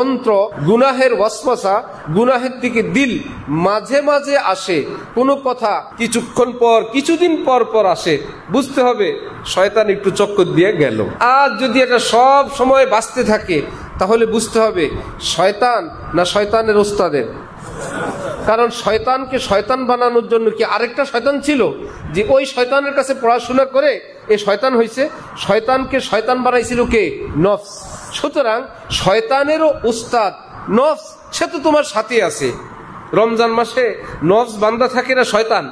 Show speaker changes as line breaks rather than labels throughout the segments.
তন্ত্র, গুনাহের ওয়াসওয়াসা, গুনাহের দিকে দিল মাঝে মাঝে আসে, কোনো কথা কিছুক্ষণ পর কিছুদিন পর পর আসে, বুঝতে হবে শয়তান একটু চক্কর দিয়ে গেল। আর যদি এটা সব সময় বাঁচতে থাকে তাহলে বুঝতে হবে শয়তান না শয়তানের ওস্তাদের। কারণ শয়তানকে শয়তান বানানোর জন্য কি আরেকটা শয়তান ছিল যে ওই শয়তানের কাছে পড়াশোনা করে এই শয়তান হয়েছে? শয়তানকে শয়তান বানাইছিল কে? নফস। সুতরাং শয়তানেরও উস্তাদ নফস, সে তো তোমার সাথে আছে। রমজান মাসে নফস বান্দা থাকে না শয়তান?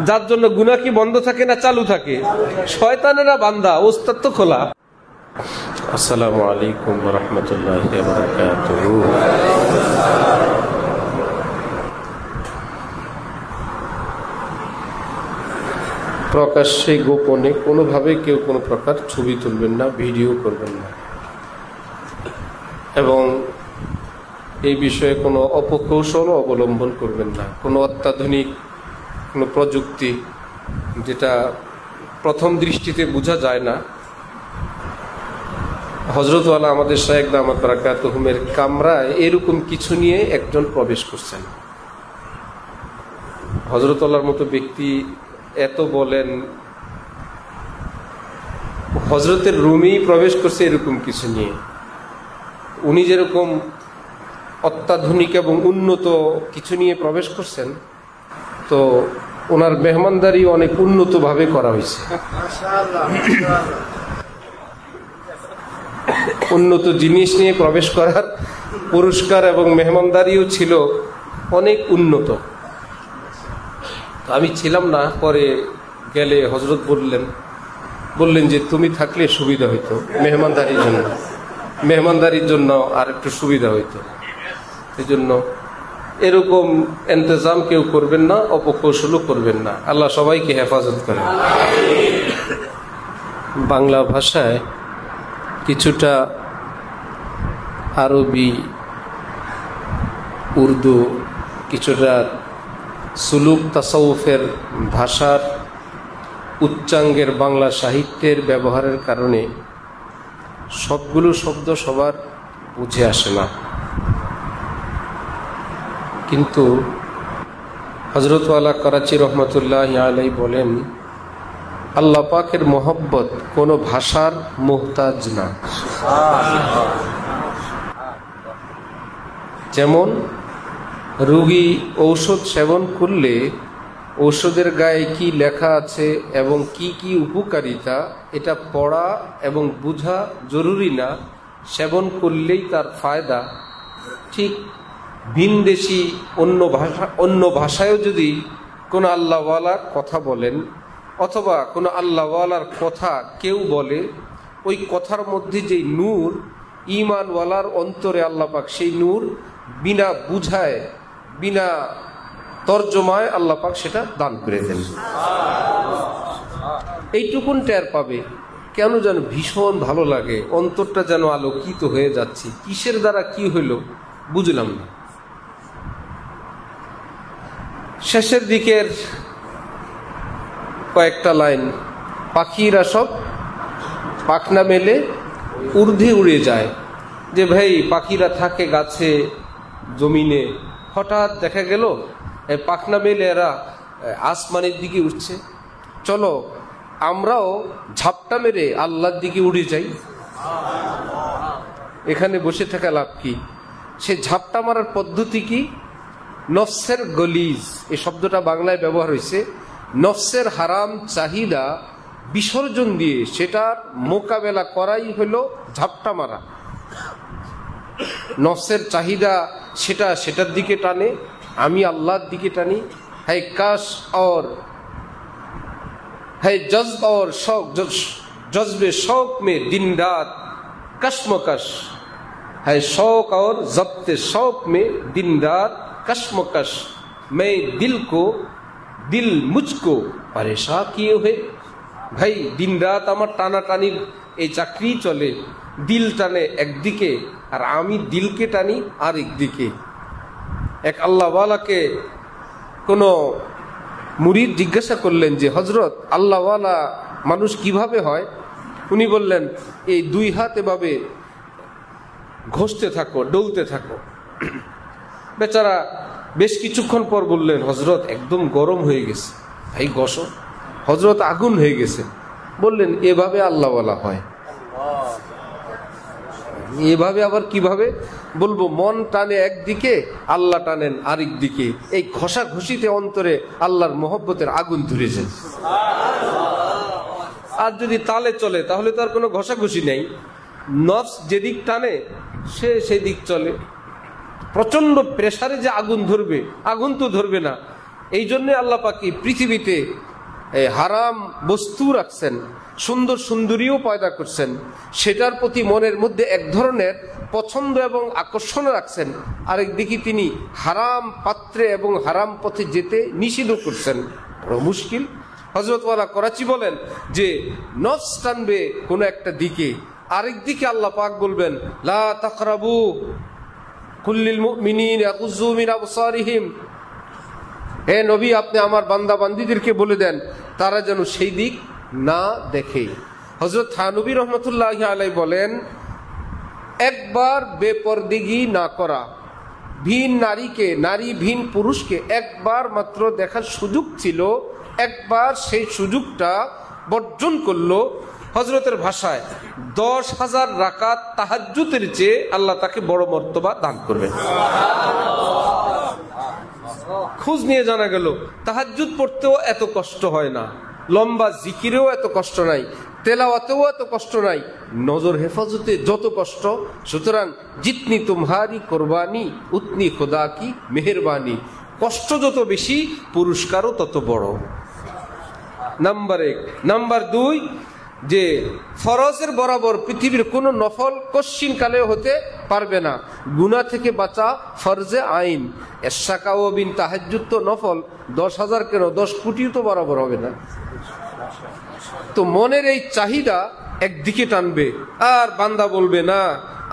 যার জন্য গুনাহ কি বন্ধ থাকে না চালু থাকে? শয়তানেরা বান্দা, উস্তাদ তো খোলা। আসসালামু আলাইকুম ওয়া রাহমাতুল্লাহি ওয়া বারাকাতুহু। প্রকাশ্যে গোপনে কোনোভাবে কেউ কোনো প্রকার ছবি তুলবেন না, ভিডিও করবেন না, এবং এই বিষয়ে কোনো অপকৌশল অবলম্বন করবেন না। কোনো অত্যাধুনিক কোনো প্রযুক্তি যেটা প্রথম দৃষ্টিতে বোঝা যায় না। হযরত ওয়ালা আমাদের শায়েখ দামাত বারাকাতুহুমের কামরায় এরকম কিছু নিয়ে একজন প্রবেশ করছেন। হযরত ওয়ালার মতো ব্যক্তি এত বলেন, হযরতের রুমেই প্রবেশ করছে এরকম কিছু নিয়ে। উনি যেরকম অত্যাধুনিক এবং উন্নত কিছু নিয়ে প্রবেশ করছেন, তো ওনার মেহমানদারি অনেক উন্নতভাবে করা হয়েছে। উন্নত জিনিস নিয়ে প্রবেশ করার পুরস্কার এবং মেহমানদারিও ছিল অনেক উন্নত। আমি ছিলাম না, পরে গেলে হযরত বললেন যে তুমি থাকলে সুবিধা হইতো, মেহমানদারির জন্য আর একটু সুবিধা হইতো। এই জন্য এরকম ইন্তজাম কেউ করবেন না, অপকৌশলও করবেন না। আল্লাহ সবাইকে হেফাজত করেন। বাংলা ভাষায় কিছুটা আরবি, উর্দু, কিছুটা সুলুক তাসাউফের ভাষার উচ্চাঙ্গের বাংলা সাহিত্যের ব্যবহারের কারণে সবগুলো শব্দ সবার বুঝে আসে না। কিন্তু হযরত ওয়ালা করাচি রহমতুল্লাহি আলাইহি বলেন, আল্লাহ পাকের মহব্বত কোনো ভাষার মুহতাজ না। যেমন রোগী ঔষধ সেবন করলে ঔষধের গায়ে কি লেখা আছে এবং কি কি উপকারিতা এটা পড়া এবং বোঝা জরুরি না, সেবন করলেই তার ফায়দা। ঠিক ভিনদেশি অন্য ভাষায়ও যদি কোনো আল্লাহওয়ালার কথা বলেন অথবা কোনো আল্লাহওয়ালার কথা কেউ বলে, ওই কথার মধ্যে যে নূর ঈমানওয়ালার অন্তরে আল্লাহ পাক সেই নূর বিনা বুঝায়, বিনা তর্জমায় আল্লাহ পাক সেটা দান করে দেন। এইটুকুন টের পাবে, কেন যেন ভীষণ ভালো লাগে, অন্তরটা যেন আলোকিত হয়ে যাচ্ছে। কিসের দ্বারা কি হইল বুঝলাম না। শেষের দিকের কয়েকটা লাইন, পাখিরা সব পাখনা মেলে ঊর্ধ্বে উড়ে যায়। যে ভাই পাখিরা থাকে গাছে জমিনে, হঠাৎ দেখা গেল পাখনা মেলে এরা আসমানের দিকে উঠছে, চলো আমরাও ঝাপটা মেরে আল্লাহর দিকে উড়ে যাই। এখানে বসে থাকা লাভ কি? সে ঝাপটা মারার পদ্ধতি কি? নফসের গলিজ, এই শব্দটা বাংলায় ব্যবহার হয়েছে। নফসের হারাম চাহিদা বিসর্জন দিয়ে সেটার মোকাবেলা করাই হলো ঝাপটা মারা। নফসের চাহিদা সেটার দিকে টানে, আমি আল্লাহর দিকে টানি। है काश और है जज्ब और शौक, जज्बे शौक में दिन रात कश्मकश है, शौक और जब्त शौक में दिन रात कश्मकश, मैं दिल मुझको परेशान किए हुए। भाई दिन रात আমার টানাটানির এই চাকরি চলে, দিল টানে একদিকে আর আমি দিলকে টানি আর একদিকে। এক আল্লাহওয়ালাকে কোনো মুরিদ জিজ্ঞাসা করলেন যে হযরত আল্লাহওয়ালা মানুষ কিভাবে হয়? উনি বললেন এই দুই হাত এভাবে ঘষতে থাকো, ডলতে থাকো। বেচারা বেশ কিছুক্ষণ পর বললেন, হজরত একদম গরম হয়ে গেছে। ভাই ঘষো। হজরত আগুন হয়ে গেছে। বললেন, এভাবে আল্লাহ বলা হয়? এভাবে আবার কিভাবে বলবো? মন টানে একদিকে, আল্লাহ টানেন আরেক দিকে। এই ঘষা ঘষিতে অন্তরে আল্লাহর মহব্বতের আগুন ধরে যায়। আর যদি তালে চলে তাহলে তো আর কোনো ঘষাঘষি নেই। নফস যেদিক টানে সে সেদিক চলে। প্রচন্ড প্রেসারে যে আগুন ধরবে, আগুন তো ধরবে না। এই জন্য আল্লাহ পাক পৃথিবীতে হারাম বস্তু রাখছেন, সুন্দর সুন্দরীও পয়দা করছেন, সেটার প্রতি মনের মধ্যে এক ধরনের পছন্দ এবং আকর্ষণ রাখছেন। আরেকদিকে তিনি হারাম পাত্রে এবং হারাম পথে যেতে নিষিদ্ধ করছেন। বড় মুশকিল। হযরতওয়ালা করাচি বলেন যে নফস টানবে কোনো একটা দিকে, আরেক দিকে আল্লাহ পাক বলবেন, লা তাকরাবু কুল্লিল মুমিনিন ইয়াকুযু মিন আবসারিহিম। হে নবী, আপনি আমার বান্দা বান্দীদেরকে বলে দেন তারা যেন সেই দিক না দেখে। হযরত থানবী রহমতুল্লাহি আলাইহি বলেন, একবার বেপরদিগি না করা, ভিন নারীকে, নারী ভিন পুরুষকে একবার মাত্র দেখার সুযোগ ছিল, একবার সেই সুযোগটা বর্জন করলো। হযরতের ভাষায় 10,000 রাকাত তাহাজ্জুদের চেয়ে আল্লাহ তাকে বড় মর্তবা দান করবেন। খোঁজ নিয়ে জানা গেল তাহাজ্জুদ পড়তেও এত কষ্ট হয় না, লম্বা জিকিরেও এত কষ্ট নাই, তেলাওয়াতেও এত কষ্ট নাই, নজর হেফাজতে যত কষ্ট। সুতরাং জিতনি তুমহারি কোরবানি উতনি খোদা কি মেহেরবানি। কষ্ট যত বেশি, পুরস্কারও তত বড়। নাম্বার 1। নাম্বার 2, যে ফরজের বরাবর পৃথিবীর কোনো নফল কশ্চিন কালে হতে পারবে না। গুনাহ থেকে বাঁচা ফরজে আইন। এশাকা ও বিন তাহাজ্জুদ তো নফল, 10,000 কেন 10 কোটিও তো বরাবর হবে না। তো মনের এই চাহিদা একদিকে টানবে, আর বান্দা বলবে, না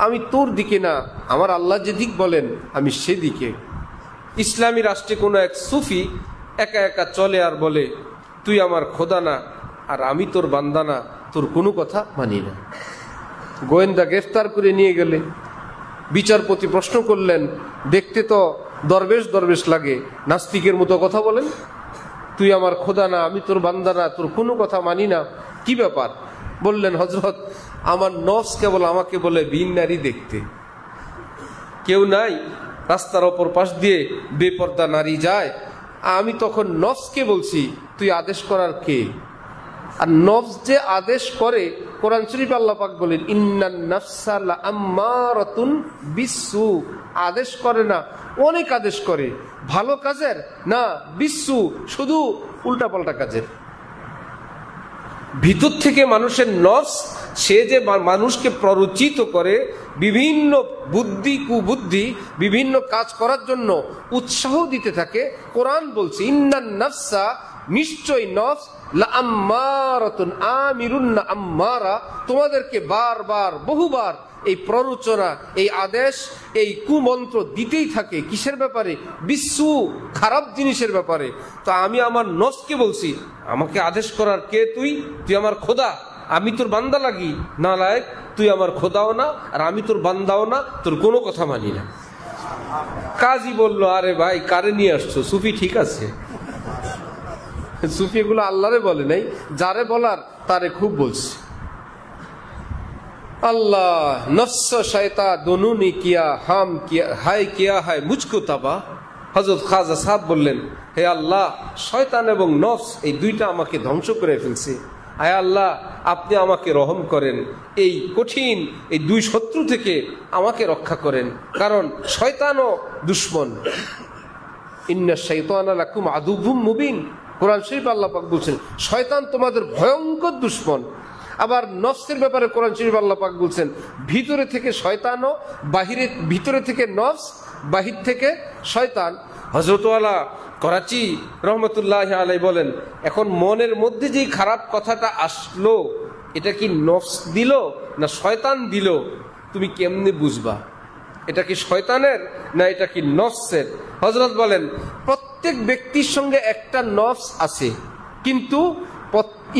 আমি তোর দিকে না, আমার আল্লাহ যেদিক বলেন আমি সেদিকে। ইসলামী রাষ্ট্রে কোনো এক সুফি একা একা চলে আর বলে, তুই আমার খোদা না আর আমি তোর বান্দা না, তোর কোনো কথা মানি না। গোয়েন্দা গ্রেফতার করে নিয়ে গেলে বিচারপতি প্রশ্ন করলেন, দেখতে তো দরবেশ দরবেশ লাগে, নাস্তিকের মতো কথা বলেন, তুই আমার খোদা না, আমি তোর বান্দা না, তোর কোনো কথা মানি না, কি ব্যাপার? বললেন, হযরত আমার নফস কেবল আমাকে বলে ভিন নারী দেখতে। কেউ নাই, রাস্তার অপর পাশ দিয়ে বেপর্দা নারী যায়, আমি তখন নফসকে বলছি তুই আদেশ করার কে? আর নফস যে আদেশ করে, কোরআন শরীফ আল্লাহ পাক বলেন, ইন্নান নাফসা লাআম্মারাতুন বিসসু। আদেশ করে না, অনেক আদেশ করে, ভালো কাজের না, বিসসু শুধু উল্টাপাল্টা কাজের। ভিতর থেকে মানুষের নফস, সে যে মানুষকে প্ররোচিত করে বিভিন্ন বুদ্ধি কুবুদ্ধি, বিভিন্ন কাজ করার জন্য উৎসাহ দিতে থাকে। কোরআন বলছে, ইন্নান নাফসা, নিশ্চয় নফস, লাআম্মারাতুন আমিরুন না আম্মারা, তোমাদেরকে বারবার বহুবার এই প্ররোচনা, এই আদেশ, এই কুমন্ত্র দিতেই থাকে। কিসের ব্যাপারে? বিশ্বু, খারাপ জিনিসের ব্যাপারে। তো আমি আমার নফসকে বলছি, আমাকে আদেশ করার কে তুই? তুই আমার খোদা, আমি তোর বান্দা লাগি? না লায়ক, তুই আমার খোদাও না আর আমি তোর বান্দাও না, তোর কোনো কথা মানি না। কাজী বলল, আরে ভাই কারে নিয়ে আসছো? সুফি ঠিক আছে, সুফি এগুলো আল্লাহরে বলে নাই, যারে বলার তারে খুব বলছে। আল্লাহ নফস শয়তা দোনো নে কিয়া, হাম কিয়া, হায় কিয়া হায় মুঝকো তাবা। হযরত খাজা সাহেব বললেন, হে আল্লাহ, শয়তান এবং নফস এই দুইটা আমাকে ধ্বংস করে ফেলছে। আয় আল্লাহ, আপনি আমাকে রহম করেন, এই কঠিন এই দুই শত্রু থেকে আমাকে রক্ষা করেন, কারণ শয়তানও দুশমন। ইন্না শাইতানা লাকুম আদুউম মুবিন। কোরআন শরীফ আল্লাহ পাক বলছেন, শয়তান তোমাদের ভয়ঙ্কর দুশমন। আবার নফসের ব্যাপারে কোরআন শরীফ আল্লাহ পাক বলছেন, ভিতরে থেকে শয়তানও, বাহিরে, ভিতরে থেকে নফস, বাহির থেকে শয়তান। হযরতওয়ালা করাচি রহমতুল্লাহি আলাইহি বলেন, এখন মনের মধ্যে যে খারাপ কথাটা আসলো, এটা কি নফস দিল না শয়তান দিল? তুমি কেমনে বুঝবা এটা কি শয়তানের না এটা কি নফসের? হযরত বলেন, প্রত্যেক ব্যক্তির সঙ্গে একটা নফস আছে, কিন্তু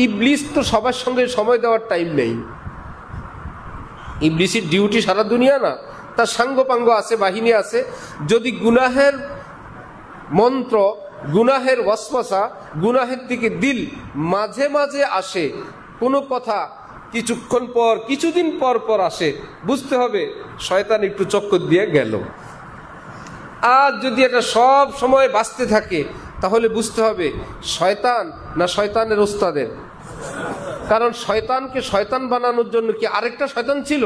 ইবলিস তো সবার সঙ্গে সময় দেওয়ার টাইম নেই। ইবলিসের ডিউটি সারা দুনিয়া না, তার সাঙ্গপাঙ্গ আছে, বাহিনী আছে। যদি গুনাহের মন্ত্র, গুনাহের ওয়াসওয়াসা, গুনাহের দিকে দিল মাঝে মাঝে আসে, কোনো কথা কিছুক্ষণ পর, কিছুদিন পর পর আসে, বুঝতে হবে শয়তান একটু চক্কর দিয়ে গেল। আর যদি এটা সব সময় বাঁচতে থাকে তাহলে বুঝতে হবে শয়তান না শয়তানের ওস্তাদের। কারণ শয়তানকে শয়তান বানানোর জন্য কি আরেকটা শয়তান ছিল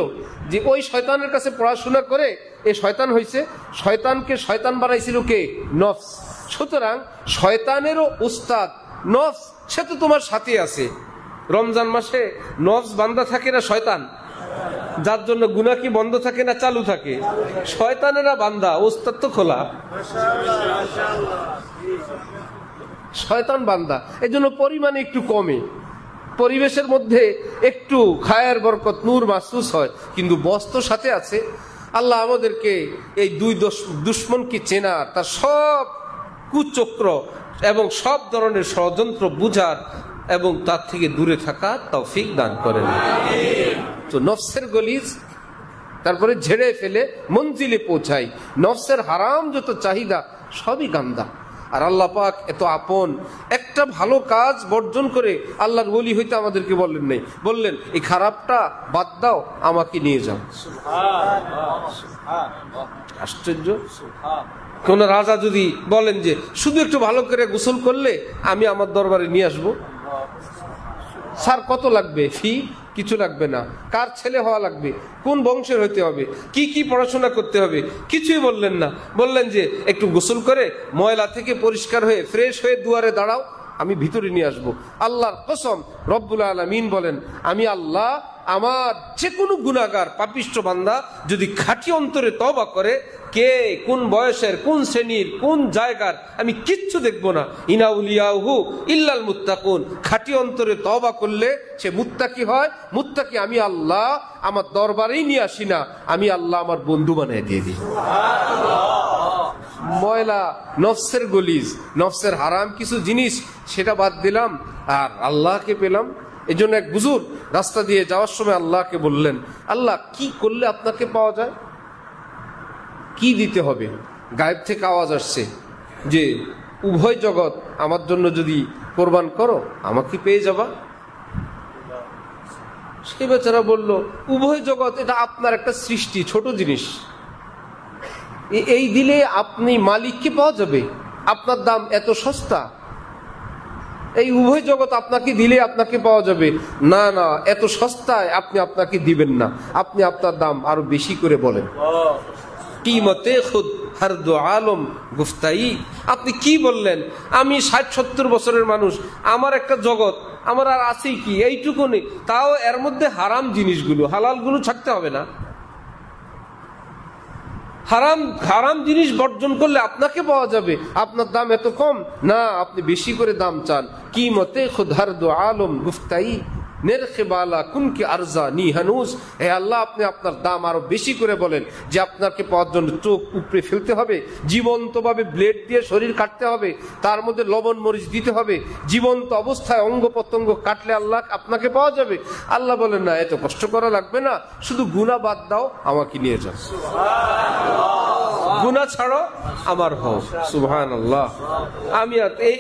যে ওই শয়তানের কাছে পড়াশোনা করে এই শয়তান হয়েছে? শয়তানকে শয়তান বানাইছিল কে? নফস। সুতরাং শয়তানেরও উস্তাদ নফস, সে তো তোমার সাথে আছে। রমজান মাসে নফস বান্দা থাকে না শয়তান? যার জন্য গুনাহ কি বন্ধ থাকে না চালু থাকে? শয়তানেরা বান্দা, উস্তাদ তো খোলা। শয়তান বান্দা, এই জন্য পরিমাণে একটু কমে, পরিবেশের মধ্যে একটু খায়ের বরকত নূর মাহসুস হয়, কিন্তু বস্তু সাথে আছে। আল্লাহ আমাদেরকে এই দুই দুশ্মনকে চেনার, তার সব কুচক্র এবং সব ধরনের ষড়যন্ত্র বুঝার এবং তার থেকে দূরে থাকার তৌফিক দান করেন। তো নফসের গলিজ তারপরে ঝেড়ে ফেলে মঞ্জিলে পৌঁছাই। নফসের হারাম যত চাহিদা সবই গান্দা। আর আল্লাহ পাক এত আপন, একটা ভালো কাজ বর্জন করে আল্লাহর ওলি হইতে আমাদেরকে বললেন নাই, বললেন এই খারাপটা বাদ দাও, আমাকে নিয়ে যাও। আশ্চর্য! কোন রাজা যদি বলেন যে শুধু একটু ভালো করে গোসল করলে আমি আমার দরবারে নিয়ে আসবো, স্যার কত লাগবে? ফি কিছু লাগবে না। কার ছেলে হওয়া লাগবে, কোন বংশের হইতে হবে, কি কি পড়াশোনা করতে হবে, কিছুই বললেন না। বললেন যে একটু গোসল করে ময়লা থেকে পরিষ্কার হয়ে ফ্রেশ হয়ে দুয়ারে দাঁড়াও, আমি ভিতরে নিয়ে আসবো। আল্লাহর কসম, রব্বুল আলামিন বলেন আমি আল্লাহ আমার যে কোনো গুনাহগার পাপিষ্ঠ বান্দা যদি খাঁটি অন্তরে তওবা করে, কে কোন বয়সের, কোন শ্রেণীর, কোন জায়গার, আমি কিচ্ছু দেখবো না। ইনাউলিয়াহু ইল্লাল মুত্তাকুন, খাঁটি অন্তরে তওবা করলে সে মুত্তাকি হয়। মুত্তাকি আমি আল্লাহ আমার দরবারেই নিয়ে আসি না, আমি আল্লাহ আমার বন্ধু বানিয়ে দিয়ে দিই। ময়লা নফসের গলিজ, নফসের হারাম কিছু জিনিস, সেটা বাদ দিলাম আর আল্লাহকে পেলাম। এই জন্য এক বুজুর্গ রাস্তা দিয়ে যাওয়ার সময় আল্লাহকে বললেন, আল্লাহ কি করলে আপনাকে পাওয়া যায়, কি দিতে হবে? গায়েব থেকে আওয়াজ আসছে যে উভয় জগৎ আমার জন্য যদি কোরবান করো আমাকে পেয়ে যাবা। সেই বেচারা বলল, উভয় জগৎ এটা আপনার একটা সৃষ্টি, ছোট জিনিস, এই দিলে আপনি মালিককে পাওয়া যাবে, আপনার দাম এত সস্তা, এই উভয় জগৎ আপনাকে দিলে আপনাকে পাওয়া যাবে। না না, এত সস্তায় আপনি আপনাকে দিবেন না, আপনি আপনার দাম আরো বেশি করে বলেন। কিমতে খুদ হর দো আলম গুফতাই, আপনি কি বললেন? আমি ৬০-৭০ বছরের মানুষ, আমার একটা জগৎ, আমার আর আছেই কি এইটুকুনি, তাও এর মধ্যে হারাম জিনিসগুলো, হালালগুলো ছাড়তে হবে না। হারাম জিনিস বর্জন করলে আপনাকে পাওয়া যাবে, আপনার দাম এত কম না, আপনি বেশি করে দাম চান। কিমতে খুদ হর দো আলম গুফতাই নেরখে বালা কুনকে আরজা নি হানুজ, হে আল্লাহ আপনি আপনার দাম আরো বেশি করে বলেন যে আপনাকে পাওয়ার জন্য চোখ উপড়ে ফেলতে হবে, জীবন্তভাবে ব্লেড দিয়ে শরীর কাটতে হবে, তার মধ্যে লবণ মরিচ দিতে হবে, জীবন্ত অবস্থায় অঙ্গ প্রত্যঙ্গ কাটলে আল্লাহ আপনাকে পাওয়া যাবে। আল্লাহ বলেন না, এত কষ্ট করা লাগবে না, শুধু গুনাহ বাদ দাও, আমাকে নিয়ে যাও, গুনাহ ছাড়ো, আমার হও। সুবহানাল্লাহ। আমি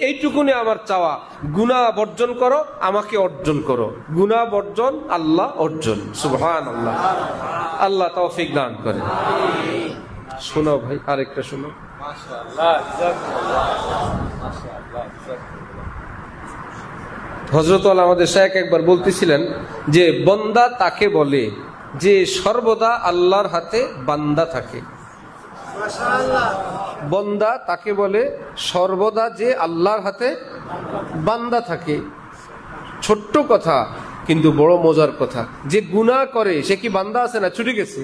এইটুকুনি আমার চাওয়া, গুনাহ বর্জন করো, আমাকে অর্জন করো। গুনাহ বর্জন, আল্লাহ অর্জন। সুবহানাল্লাহ। আল্লাহ তৌফিক দান করেন। শোনো ভাই, আরেকটা শোনো। হযরত আমাদের শায়েখ একবার বলতেছিলেন যে বান্দা তাকে বলে যে সর্বদা আল্লাহর হাতে বান্দা থাকে। বান্দা তাকে বলে সর্বদা যে আল্লাহর হাতে বান্দা থাকে। ছোট্ট কথা কিন্তু বড় মজার কথা। যে গুনাহ করে সে কি বান্দা আছে না ছুটে গেছে?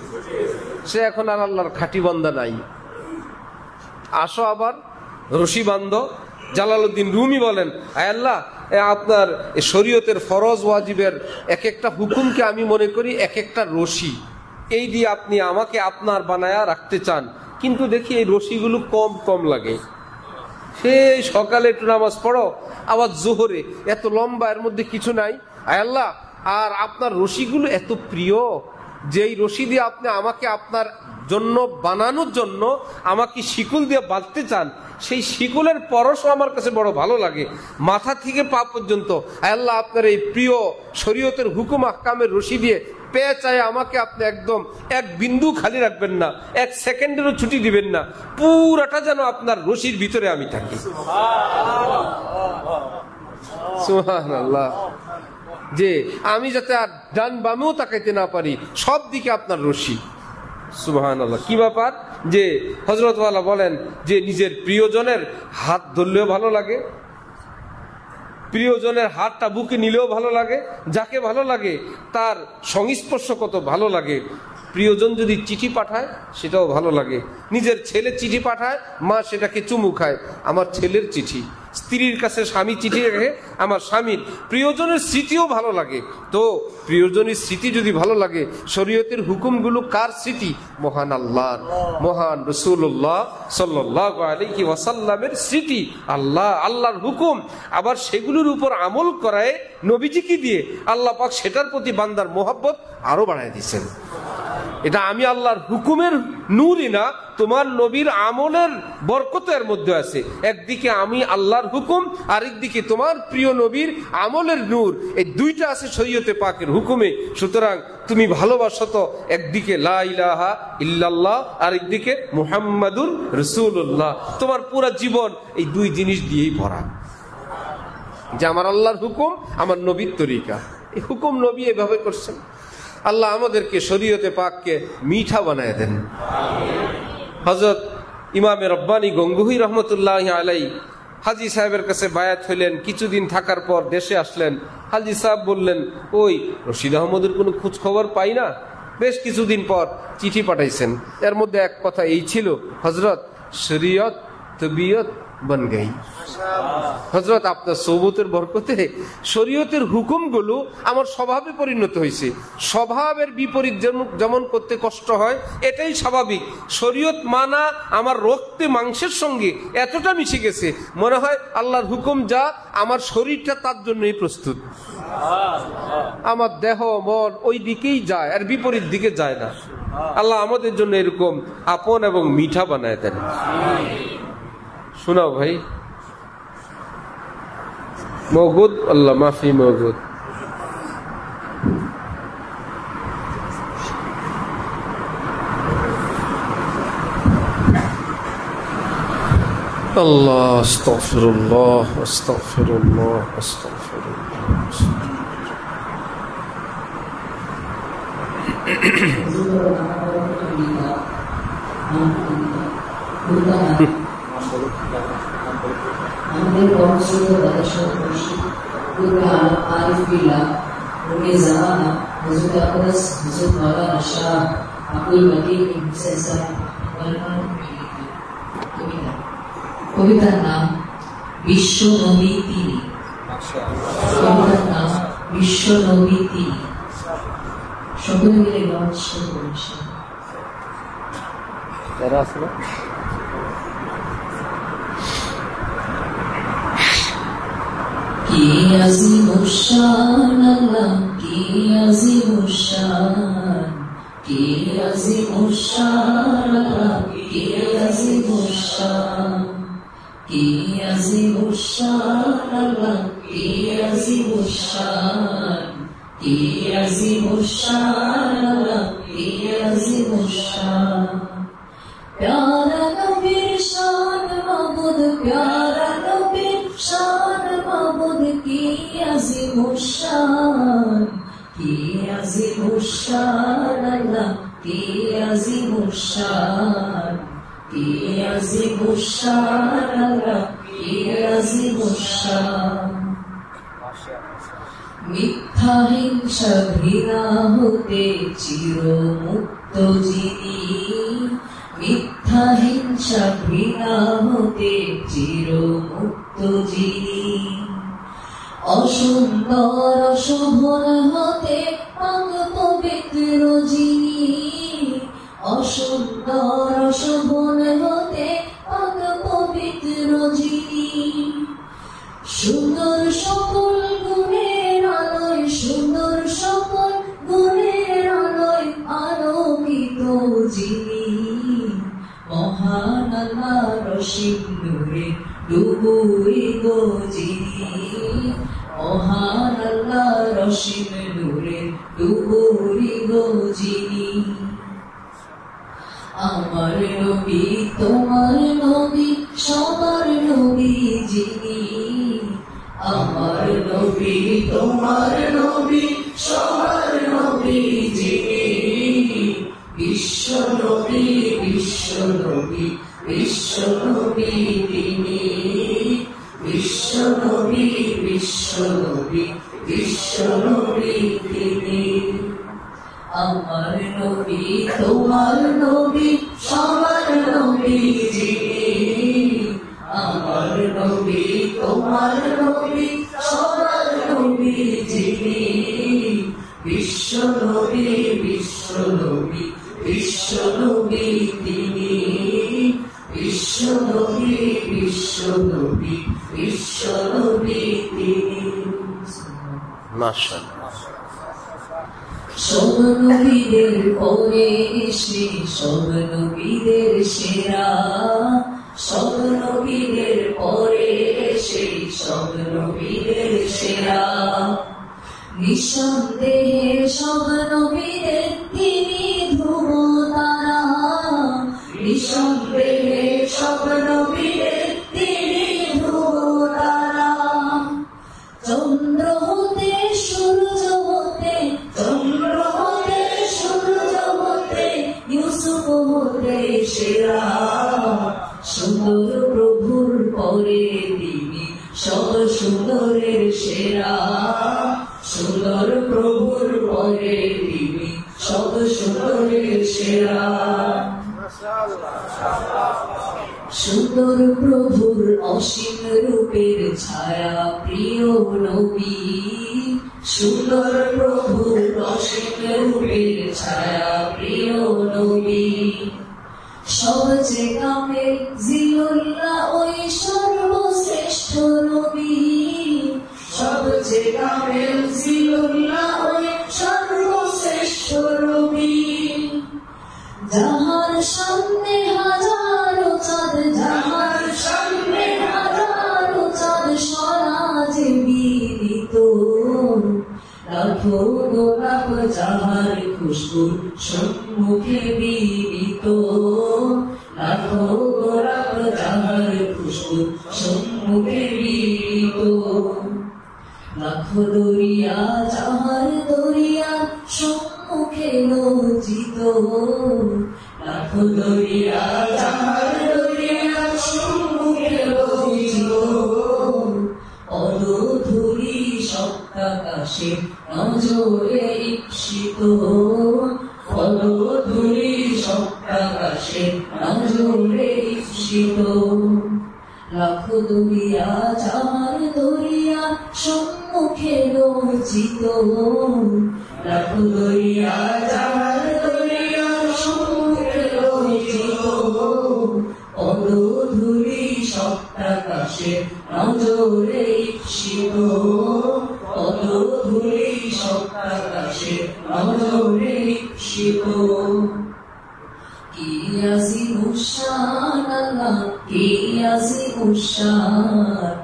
সে এখন আর আল্লাহর খাঁটি বান্দা নাই। আসো আবার রশি বান্ধ। জালালউদ্দিন রুমি বলেন, আয় আল্লাহ, আপনার শরীয়তের ফরজ ওয়াজিবের এক একটা হুকুমকে আমি মনে করি এক একটা রশি, এই দিয়ে আপনি আমাকে আপনার বানায়া রাখতে চান, কিন্তু দেখি এই রশিগুলো কম কম লাগে। সেই সকালে একটু নামাজ পড়ো, আবার জোহরে এত লম্বা, এর মধ্যে কিছু নাই। আয় আল্লাহ, আর আপনার রশিগুলো এত প্রিয়, যেই রশি দিয়ে আপনি আমাকে আপনার জন্য বানানোর জন্য আমাকে শিকল দিয়ে বাঁধতে চান, সেই শিকলের পরশও আমার কাছে বড় ভালো লাগে, মাথা থেকে পা পর্যন্ত। আল্লাহ আপনার এই প্রিয় শরীয়তের হুকুম আহকামের রশি দিয়ে পেঁচায় আমাকে আপনি একদম এক বিন্দু খালি রাখবেন না, এক সেকেন্ডেরও ছুটি দিবেন না, পুরাটা যেন আপনার রশির ভিতরে আমি থাকি। সুবহানাল্লাহ। যে আমি যাতে আর ডান বামেও তাকাইতে না পারি, সব দিকে আপনার রশি। সুবহানাল্লাহ। কি ব্যাপার যে হযরত ওয়ালা বলেন যে নিজের প্রিয়জনের হাত ধরলেও ভালো লাগে, প্রিয়জনের হাতটা বুকে নিলেও ভালো লাগে, যাকে ভালো লাগে তার সংস্পর্শ কত ভালো লাগে। প্রিয়জন যদি চিঠি পাঠায় সেটাও ভালো লাগে, নিজের ছেলে চিঠি পাঠায় মা সেটাকে চুমু খায়, আমার ছেলের চিঠি। স্ত্রীর কাছে স্বামী চিঠি রেখে আমার স্বামীর প্রিয়জনের স্মৃতিও ভালো লাগে। তো প্রিয়জনের স্মৃতি যদি ভালো লাগে, শরীয়তের হুকুমগুলো কার স্মৃতি? মহান আল্লাহর, মহান রাসূলুল্লাহ সাল্লাল্লাহু আলাইহি ওয়াসাল্লামের স্মৃতি। আল্লাহর হুকুম, আবার সেগুলোর উপর আমল করায় নবীজিকে দিয়ে আল্লাহ পাক সেটার প্রতি বান্দার মোহাব্বত আরো বাড়ায় দিয়েছেন। এটা আমি আল্লাহর হুকুমের নূরই না, তোমার নবীর আমলের বরকতের মধ্যে আছে। একদিকে আমি আল্লাহর হুকুম, আরেকদিকে তোমার প্রিয় নবীর আমলের নূর, এই দুইটা আছে শরীয়তে পাকের হুকুমে। সুতরাং তুমি ভালোবাসো তো একদিকে লা ইলাহা ইল্লাল্লাহ, আরেকদিকে মুহাম্মাদুর রাসূলুল্লাহ। তোমার পুরো জীবন এই দুই জিনিস দিয়েই ভরা, যে আমার আল্লাহর হুকুম, আমার নবীর তরিকা। এই হুকুম নবী এভাবে করছেন। আল্লাহ আমাদেরকে শরীয়তে পাককে মিঠা বানায় দেন। হযরত ইমামে রব্বানী গঙ্গুহি রহমতুল্লাহ আলাই হাজী সাহেবের কাছে বায়াত হইলেন, কিছুদিন থাকার পর দেশে আসলেন। হাজী সাহেব বললেন, ওই রশিদ আহমদের কোনো খোঁজ খবর পাই না। বেশ কিছুদিন পর চিঠি পাঠাইছেন, এর মধ্যে এক কথা এই ছিল, হযরত শরীয়ত তবিয়ত বন গই। হযরত আপনার সোবতের বরকতে শরীয়তের হুকুমগুলো আমার স্বভাবে পরিণত হয়েছে। স্বভাবের বিপরীত যেমন করতে কষ্ট হয়, এটাই স্বাভাবিক। শরীয়ত মানা আমার রক্তে মাংসের সঙ্গে এতটা মিশে গেছে, মনে হয় আল্লাহর হুকুম যা, আমার শরীরটা তার জন্যই প্রস্তুত। আমার দেহ মন ওই দিকেই যায়, আর বিপরীত দিকে যায় না। আল্লাহ আমাদের জন্য এরকম আপন এবং মিঠা বানায় দেন। শোনাও ভাই, মওজুদ আল্লাহ মাফি মওজুদ। আল্লাহ আস্তাগফিরুল্লাহ আস্তাগফিরুল্লাহ আস্তাগফিরুল্লাহ। আমাদের বংশীয় দাদাসহ পূর্বে আরিফ বিল্লাহ রুমে জামানা হুজুর আকরাস হুজুর মাওলানা শাহ আব্দুল মতিন হুসাইন সাহেব কবিতার নাম বিশ্ব নবী তিনি। কবিতার নাম বিশ্ব নবী তিনি। সকলে মিলে গান শুরু করেছেন। যারা আসলে কি আজিমুশান আল্লাহ, কি আজিমুশান, কি আজিমুশান আল্লাহ, কি আজিমুশান, কি আজিমুশান আল্লাহ, কি আজিমুশান, কি আজিমুশান আল্লাহ, কি আজিমুশান। প্যারা নবীর শান মাবুদ, প্যারা নবীর শান মাবুদ, কি আজিমুশান, কি আজিমুশান আল্লাহ, কি আজিমুশান, কি আজিমুশান আল্লাহ, কি আজিমুশান। মিথ্যা হিংসা ঘৃণা হতে চির মুক্ত যিনি, মিথ্যা হিংসা ঘৃণা হতে চির মুক্ত যিনি। অসুন্দর অশোভন হতে পাক পবিত্র যিনি, অসুন্দর অশোভন হতে পাক পবিত্র যিনি। সুন্দর সকল গুণের আলোয়, সুন্দর সকল গুণের আলোয়
মহান আল্লাহ রশিদ নূরে ডুবুরি গো যিনি, মহান আল্লাহ রশিদ নূরে ডুবুরি গো যিনি। আমার নবী তোমার নবী সবার নবী যিনি, আমার নবী তোমার নবী সবার নবী যিনি, বিশ্ব নবী বিশ্ব নবী বিশ্ব নবী তিনি, বিশ্ব নবী বিশ্ব নবী বিশ্ব নবী তিনি। আমার নবী তোমার নবী সবার নবী যিনি, আমার নবী তোমার নবী সবার নবী যিনি, বিশ্ব নবী বিশ্ব নবী বিশ্ব নবী তিনি, বিশ্ব নবী বিশ্ব নবী বিশ্ব নবী তিনি।
মাশাআল্লাহ।
সব নবীদের পরে এসে সব নবীদের সেরা, সব নবীদের পরে এসে সব নবীদের সেরা, নিঃসন্দেহে সব নবীদের তিনি ধ্রুব তারা, নিঃসন্দেহে সব নবীদের তিনি ধ্রুব তারা। চন্দ্র হতে সূর্য হতে, চন্দ্র হতে সূর্য হতে, ইউসুফ হতে সেরা, সুন্দর প্রভুর পরে তিনি সব সুন্দরের সেরা, সুন্দর প্রভুর পরে তিনি সব সুন্দরের সেরা। সুন্দর প্রভুর অসীম রূপের ছায়া প্রিয় নবী, সুন্দর প্রভুর অসীম রূপের ছায়া প্রিয় নবী। সবচেয়ে কামে জিলুল্লাহ ওই সর্বশ্রেষ্ঠ নবী, সবচেয়ে কামে জিলুল্লাহ ওই সর্বশ্রেষ্ঠ নবী। যাহার সামনে হাজারো চাঁদ, যাহার সামনে হাজারো চাঁদ স্বরাজে বিদিত, লাখো গোলাপ যাহার খুশবুর সম্মুখে বিদিত, লাখো গোলাপ যাহার খুশবুর সম্মুখে বিদিত। লাখো দরিয়া যাহার দরিয়া সম্মুখে লজ্জিত, লাখো দরিয়া যাহার দরিয়া সম্মুখে লজ্জিত। পদধূলি সপ্তাকাশে নজরে ঈপ্সিত, পদধূলি সপ্তাকাশে নজরে ঈপ্সিত। লাখো দরিয়া যাহার দরিয়া সম্মুখে লজ্জিত, লাখো দরিয়া যাহার দরিয়া সম্মুখে লজ্জিত। পদধূলি সপ্তাকাশে নজরে ঈপ্সিত, পদধূলি সপ্তাকাশে নজরে ঈপ্সিত। কি আজিমুশ শান আল্লাহ, কি আজিমুশ শান,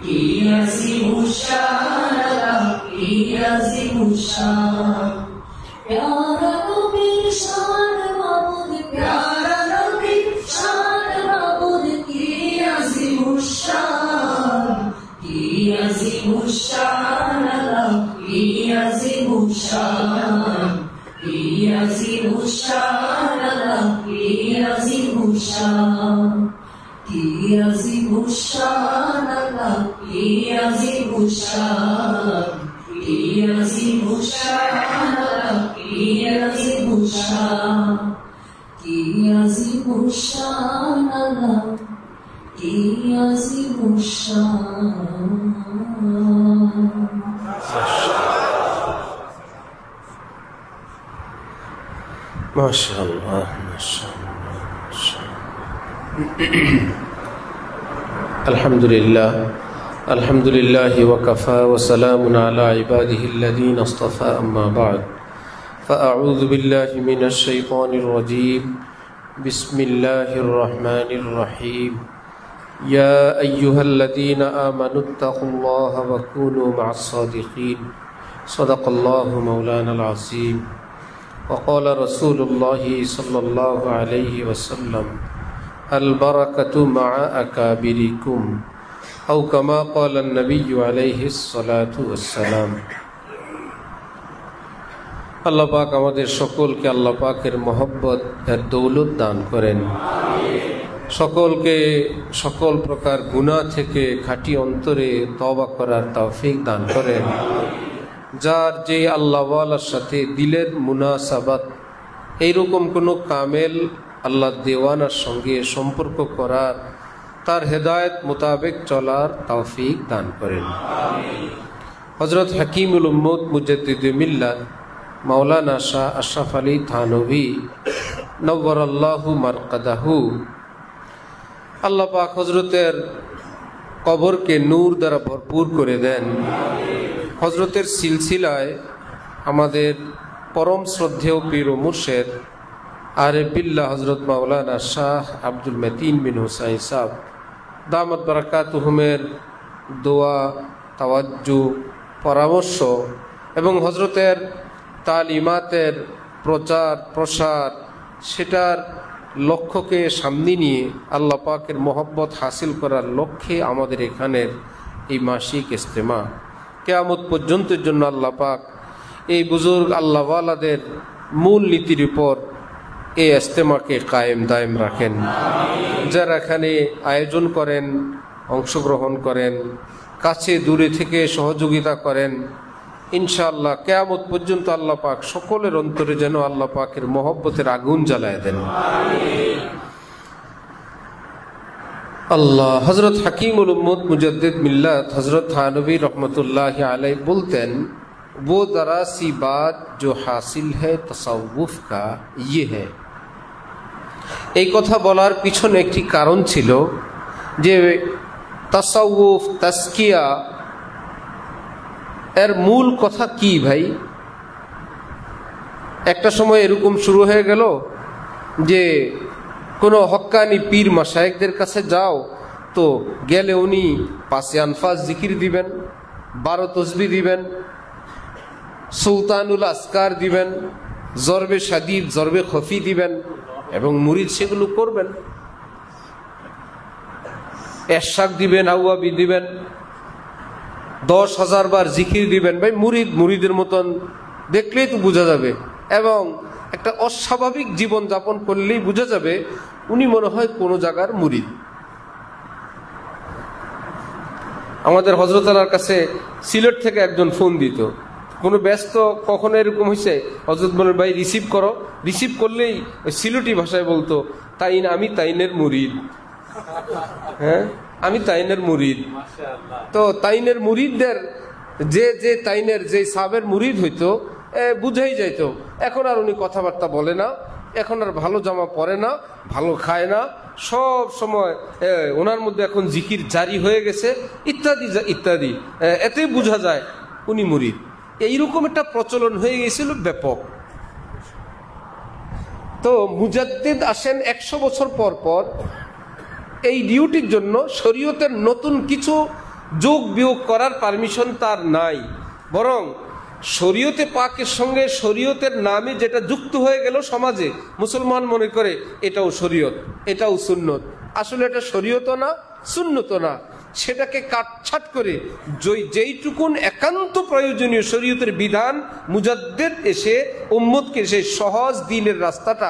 কি আজিমুশ শান আল্লাহ, কি আজিমুশ শান। প্যারা নবীর শান মাবুদ, প্যারা নবীর শান মাবুদ, কি আজিমুশ শান, কি আজিমুশ শান আল্লাহ, কি আজিমুশ শান, কি আজিমুশ শান আল্লাহ, কি আজিমুশ শান, কি আজিমুশ শান আল্লাহ, কি আজিমুশ শান, কি আজিমুশ শান আল্লাহ, কি আজিমুশ শান, কি আজিমুশ শান আল্লাহ, কি আজিমুশ শান।
মাশাআল্লাহ মাশাআল্লাহ। আলহামদুলিল্লাহ আলহামদুলিল্লাহি ওয়া কাফা ওয়া সালামুন আলা ইবাদিহিল্লাযীনা ইসতাফা, আম্মা বা'দ। ফাআউযু বিল্লাহি মিনাশ শাইতানির রাজীম। بسم الله الرحمن الرحيم يا أيها الذين آمنوا اتقوا الله وكونوا مع الصادقين صدق الله مولانا العظيم وقال رسول الله صلى الله عليه وسلم البركة مع أكابركم أو كما قال النبي عليه الصلاة والسلام আল্লাহ পাক আমাদের সকলকে আল্লাহ পাকের মহব্বত এর দৌলত দান করেন, সকলকে সকল প্রকার গুনাহ থেকে খাঁটি অন্তরে তওবা করার তৌফিক দান করেন। যার যে আল্লাহওয়ালার সাথে দিলের মুনাসাবাত, এইরকম কোনো কামেল আল্লাহ দেওয়ানার সঙ্গে সম্পর্ক করার, তার হেদায়েত মোতাবেক চলার তৌফিক দান করেন। হযরত হাকিমুল উম্মত মুজাদ্দিদে মিল্লাত মাওলানা শাহ আশরাফ আলী থানভী নওয়ারাল্লাহু মারকাদাহু, আল্লাহ পাক হযরতের কবরকে নূর দ্বারা ভরপুর করে দেন। হযরতের সিলসিলায় আমাদের পরম শ্রদ্ধেয় পীর ও মুর্শেদ আরিফ বিল্লাহ হযরত মাওলানা শাহ আব্দুল মতিন বিন হুসাইন সাহেব দামাত বারাকাতুহুমের দোয়া, তাওয়াজ্জু, পরামর্শ এবং হযরতের তালিমাতের প্রচার প্রসার, সেটার লক্ষ্যকে সামনে নিয়ে আল্লাহ পাকের মহব্বত হাসিল করার লক্ষ্যে আমাদের এখানের এই মাসিক ইজতেমা, কিয়ামত পর্যন্তের জন্য আল্লাহ পাক এই বুজুর্গ আল্লাহওয়ালাদের মূল নীতির উপর এই ইজতেমাকে কায়েম দায়েম রাখেন। যারা এখানে আয়োজন করেন, অংশগ্রহণ করেন, কাছে দূরে থেকে সহযোগিতা করেন, ইনশাআল্লাহ কিয়ামত পর্যন্ত আল্লাহ পাক সকলের অন্তরে যেন আল্লাহ পাকের মহব্বতের আগুন জ্বালায় দেন। আল্লাহ হযরত হাকিমুল উম্মত মুজাদ্দিদ মিল্লাত হযরত থানভী রহমতুল্লাহ আলাইহি বলতেন, वो जरा सी बात जो हासिल है तसव्वुफ का ये है। এই কথা বলার পিছনে একটি কারণ ছিল যে তাসাউফ, তাসকিয়া এর মূল কথা কি ভাই? একটা সময় এরকম শুরু হয়ে গেল যে কোনো হক্কানি পীর মাশায়েখদের কাছে যাও, তো গেলে উনি 5 আনফাস জিকির দিবেন, 12 তসবিহ দিবেন, সুলতানুল আসকার দিবেন, জরবে শাদীদ, জরবে খফি দিবেন এবং মুরিদ সেগুলো করবেন। এরশাদ দিবেন, আউয়াবি দিবেন, 10,000 বার জিকির দিবেন। ভাই মুরিদের মতন দেখলেই তো বোঝা যাবে, এবং একটা অস্বাভাবিক জীবন যাপন করলেই বোঝা যাবে উনি মনে হয় কোনো জায়গার মুরিদ। আমাদের হযরত আলার কাছে সিলেট থেকে একজন ফোন দিত, কোনো ব্যস্ত কখনো এরকম হয়েছে, হযরত বলেন ভাই রিসিভ করো, রিসিভ করলেই ওই সিলেটি ভাষায় বলতো, আমি তাইনের মুরিদ। হ্যাঁ, আমি তাইনের মুরিদ। তো তাইনের মুরিদদের যে তাইনের যে সাবের মুরিদ হইতো বুঝাই যাইতো। এখন আর উনি কথাবার্তা বলে না, এখন আর ভালো জামা পরে না, ভালো খায় না, সব সময় ওনার মধ্যে এখন জিকির জারি হয়ে গেছে ইত্যাদি ইত্যাদি, এতেই বোঝা যায় উনি মুরিদ। এইরকম একটা প্রচলন হয়ে গেছিল ব্যাপক। তো মুজাদ্দিদ আসেন 100 বছর পর পর এই ডিউটির জন্য। শরীয়তের নতুন কিছু যোগ বিয়োগ করার পারমিশন তার নাই, বরং শরীয়তে পাকের সঙ্গে শরীয়তের নামে যেটা যুক্ত হয়ে গেল সমাজে, মুসলমান মনে করে এটাও শরীয়ত, এটাও সুন্নত। আসলে এটা শরীয়তও না, সুন্নতও না। সেটাকে কাটছাট করে যেইটুকুন একান্ত প্রয়োজনীয় শরীয়তের বিধান, মুজাদ্দিদ এসে উম্মতকে সেই সহজ দ্বীনের রাস্তাটা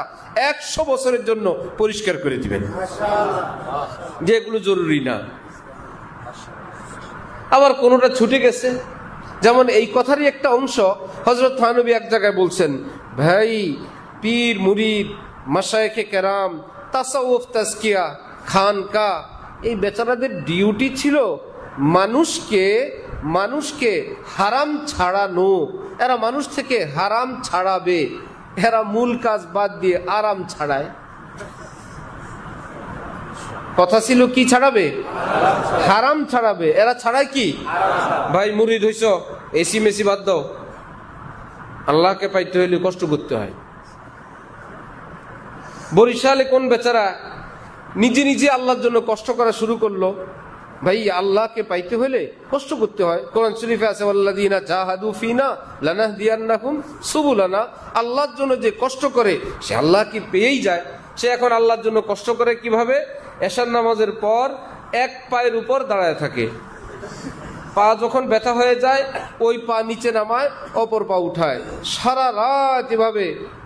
100 বছরের জন্য পরিষ্কার করে দিবেন, যেগুলো জরুরি না। আবার কোনোটা ছুটে গেছে, যেমন এই কথারই একটা অংশ হযরত থানভী এক জায়গায় বলছেন, ভাই পীর মুরিদ, মাশায়েখে কেরাম, তাসাউফ, তাজকিয়া, খানকা, এই বেচারাদের ডিউটি ছিল মানুষকে হারাম ছাড়ানো। এরা মানুষ থেকে হারাম ছাড়াবে, এরা মূল কাজ বাদ দিয়ে আরাম ছাড়ায়। কথা ছিল কি ছাড়াবে? হারাম ছাড়াবে। এরা ছাড়ায় কি? ভাই মুরিদ হইছ, এসি মেসি বাদ দাও, আল্লাহকে পাইতে হইলে কষ্ট করতে হয়। বরিশালে কোন বেচারা নিজে নিজে আল্লাহর জন্য কষ্ট করা শুরু করলো। ভাই, আল্লাহকে পাইতে হলে কষ্ট করতে হয়। কোরআন শরীফে আছে ওয়াল্লাযীনা জাহাদু ফিনা লানাহদিয়ান্নাহুম সুবুলানা। আল্লাহর জন্য যে কষ্ট করে সে আল্লাহকে পেয়েই যায়। সে এখন আল্লাহর জন্য কষ্ট করে কিভাবে? এশার নামাজের পর এক পায়ের উপর দাঁড়ায় থাকে, পা যখন ব্যথা হয়ে যায় ওই পা নিচে নামায়, অপর পা উঠায়, সারা রাত এভাবে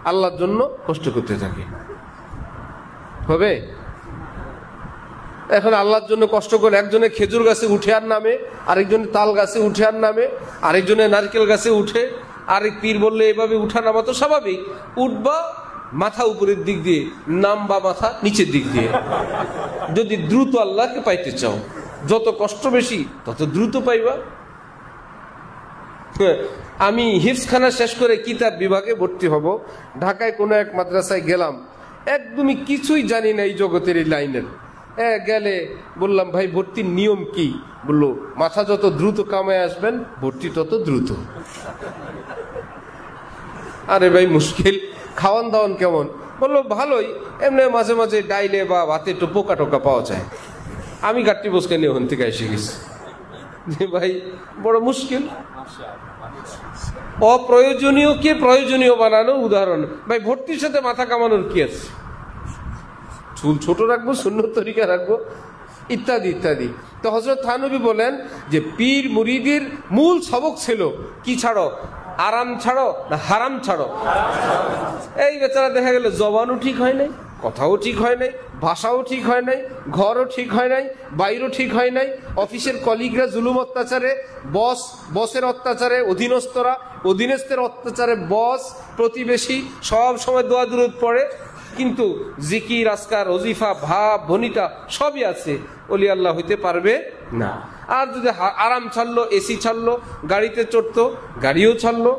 আল্লাহর জন্য কষ্ট করতে থাকে। হবে? এখন আল্লাহর জন্য কষ্ট করে একজনে খেজুর গাছে উঠে আর নামে, আরেকজনে তাল গাছে উঠে আর নামে, আরেকজনে নারকেল গাছে উঠে। আরেক পীর বললে এভাবে উঠা নামা তো স্বাভাবিক, উঠবা মাথা উপরের দিক দিয়ে, নামবা মাথা নিচের দিক দিয়ে। যদি দ্রুত আল্লাহকে পাইতে চাও, যত কষ্ট বেশি তত দ্রুত পাইবা। আমি হিফজখানা শেষ করে কিতাব বিভাগে ভর্তি হব। ঢাকায় কোনো এক মাদ্রাসায় গেলাম, একদমই কিছুই জানি না এই জগতের এই লাইনের। গেলে বললাম, ভাই ভর্তির নিয়ম কি? বললো, মাথা যত দ্রুত কামায় আসবেন ভর্তি তত দ্রুত। আরে ভাই মুশকিল। খাওয়ান দাওয়ান কেমন? বললো ভালোই, এমনি মাঝে মাঝে ডাইলে বা ভাতে একটু পোকা টোকা পাওয়া যায়। আমি গাট্টি বসকে নিয়ে ওখান থেকে এসে গেছি। যে ভাই বড় মুশকিল। অপ্রয়োজনীয়কে প্রয়োজনীয় বানানো উদাহরণ। ভাই ভর্তির সাথে মাথা কামানোর কি আছে? চুল ছোট রাখবো, সুন্নত তরিকা রাখবো, ইত্যাদি ইত্যাদি। তো হযরত থানবী বলেন যে পীর মুরিদির মূল সবক ছিল কি ছাড়ো? আরাম ছাড়ো না হারাম ছাড়ো। এই বেচারা দেখা গেল জবানও ঠিক হয় নাই, কথাও ঠিক হয় নাই, ভাষাও ঠিক হয় নাই, ঘরও ঠিক হয় নাই, বাইরও ঠিক হয় নাই। অফিসের কলিগরা জুলুম অত্যাচারে, বসের অত্যাচারে অধীনস্থরা, অধীনস্থের অত্যাচারে বস, প্রতিবেশী সব সময় দোয়া দুরূদ পড়ে, কিন্তু জিকির আজকার ওজিফা ভাব ভনিতা সবই আছে, ওলি আল্লাহ হইতে পারবে না। আর যদি আরাম ছাড়লো, এসি ছাড়লো, গাড়িতে চড়তো, গাড়িও ছাড়লো।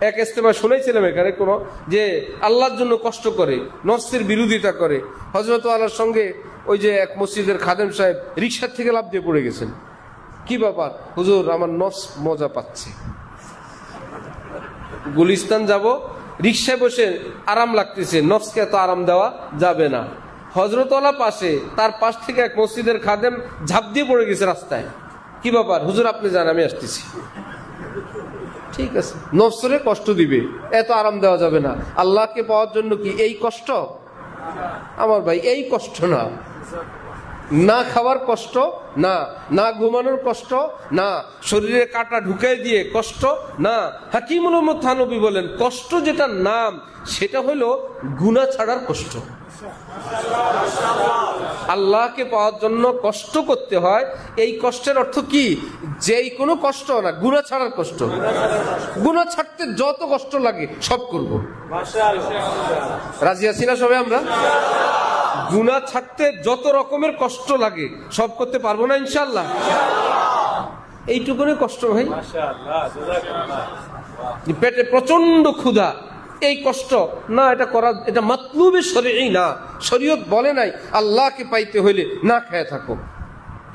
এক ইস্তেমা শুনেছিলাম এখানে কোনো যে আল্লাহর জন্য কষ্ট করে, নফসের বিরোধিতা করে। হযরত আল্লাহর সঙ্গে ওই যে এক মসজিদের খাদেম সাহেব রিকশার থেকে লাফ দিয়ে পড়ে গেছেন। কি ব্যাপার? হুজুর, আমার নফস মজা পাচ্ছে, গুলিস্তান যাব, রিকশায় বসে আরাম লাগতেছে, নফসকে এত আরাম দেওয়া যাবে না। হযরতওয়ালা পাশে, তার পাশ থেকে এক মসজিদের খাদেম ঝাঁপ দিয়ে পড়ে গেছে রাস্তায়। কি ব্যাপার? হুজুর আপনি যান, আমি আসতেছি। ঠিক আছে, নফসরে কষ্ট দিবে, এত আরাম দেওয়া যাবে না। আল্লাহকে পাওয়ার জন্য কি এই কষ্ট? আমার ভাই এই কষ্ট না। না খাওয়ার কষ্ট না, না ঘুমানোর কষ্ট না, শরীরে কাটা ঢুকাই দিয়ে কষ্ট না। হাকিমুল উম্মত থানবী বলেন, কষ্ট যেটা নাম সেটা হলো গুনাহ ছাড়ার কষ্ট। আল্লাহকে পাওয়ার জন্য কষ্ট করতে হয়। এই কষ্টের অর্থ কি? যেই কোনো কষ্ট না, গুনাহ ছাড়ার কষ্ট। গুনাহ ছাড়তে যত কষ্ট লাগে সব করব। রাজি আছি না সবাই আমরা? গুনাহ ছাড়তে যত রকমের কষ্ট লাগে সব করতে পারবো না ইনশাআল্লাহ? এইটুকুনি কষ্ট ভাই। পেটে প্রচন্ড ক্ষুধা, এই কষ্ট না, এটা করা, এটা মাতলুবে শরঈ না। শরীয়ত বলে নাই আল্লাহকে পাইতে হইলে না খেয়ে থাকো,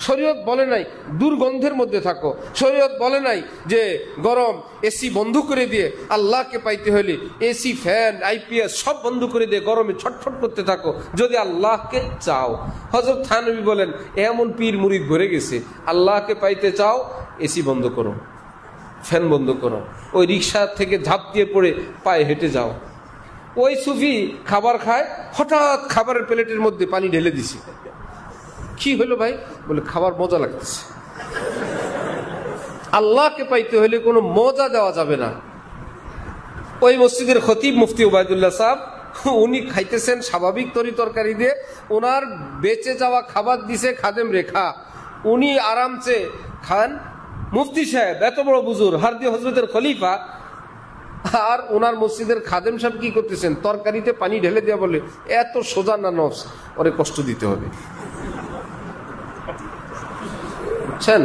শরীয়ত বলে নাই দুর্গন্ধের মধ্যে থাকো, শরীয়ত বলে নাই যে গরম এসি বন্ধ করে দিয়ে আল্লাহকে পাইতে হলে এসি ফ্যান আইপিএস সব বন্ধ করে দিয়ে গরমে ছটফট করতে থাকো যদি আল্লাহকে চাও। হযরত থানবী বলেন, এমন পীর মুরিদ ভরে গেছে, আল্লাহকে পাইতে চাও এসি বন্ধ করো, ফ্যান বন্ধ করো, ওই রিক্সা থেকে ঝাঁপ দিয়ে পড়ে পায়ে হেঁটে যাও। ওই সুফি খাবার খায়, হঠাৎ খাবারের প্লেটের মধ্যে পানি ঢেলে দিছি। কি হলো ভাই? বলে খাবার মজা লাগতেছে। আল্লাহকে পাইতে হলে কোনো মজা দেওয়া যাবে না। ওই মসজিদের খতিব মুফতি ওবায়দুল্লাহ সাহেব, উনি খাইতেছেন স্বাভাবিক তরি তরকারি দিয়ে, ওনার বেঁচে যাওয়া খাবার দিছে খাদেম রেখা, উনি আরামসে খান। মুফতি সাহেব এত বড় বুজুর, হারদি হজরতের খলিফা, আর ওনার মসজিদের খাদেম সাহেব কি করতেছেন? তরকারিতে পানি ঢেলে দেওয়া। বলে এত সোজা না নফস, ওরে কষ্ট দিতে হবে। বুঝছেন?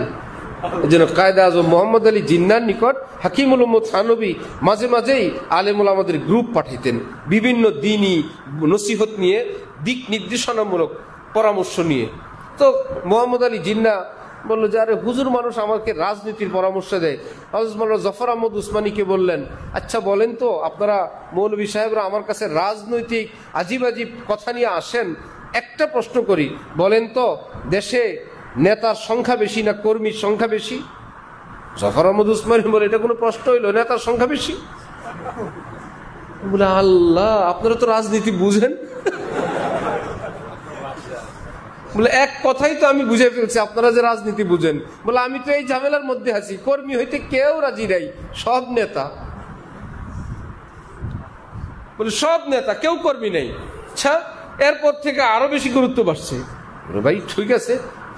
এই জন্য কায়দা আজম মোহাম্মদ আলী জিন্নার নিকট হাকিমুল উম্মত থানবী মাঝে মাঝেই আলেমুল আমাদের গ্রুপ পাঠাইতেন, বিভিন্ন দিনই নসিহত নিয়ে, দিক নির্দেশনামূলক পরামর্শ নিয়ে। তো মোহাম্মদ আলী জিন্না বললো যে আরে হুজুর মানুষ আমাকে রাজনীতির পরামর্শ দেয়। হযরত মাওলানা জাফর আহমদ উসমানীকে বললেন, আচ্ছা বলেন তো আপনারা মৌলভী সাহেবরা আমার কাছে রাজনৈতিক আজিব আজিব কথা নিয়ে আসেন, একটা প্রশ্ন করি, বলেন তো দেশে নেতার সংখ্যা বেশি না কর্মীর সংখ্যা বেশি? জাফর আহমদ উসমানী বলে, এটা কোনো প্রশ্ন হইল, নেতার সংখ্যা বেশি? বলে আল্লাহ, আপনারা তো রাজনীতি বুঝেন। বলে এক কথাই তো আমি বুঝে ফেলছি আপনারা যে রাজনীতি বুঝেন। বলে আমি তো এই ঝামেলার মধ্যে আছি, কর্মী হইতে কেউ রাজি নাই, সব নেতা। বলে সব নেতা, কেউ কর্মী নেই। আচ্ছা, এরপর থেকে আরো বেশি গুরুত্ব বাড়ছে। ভাই ঠিক আছে,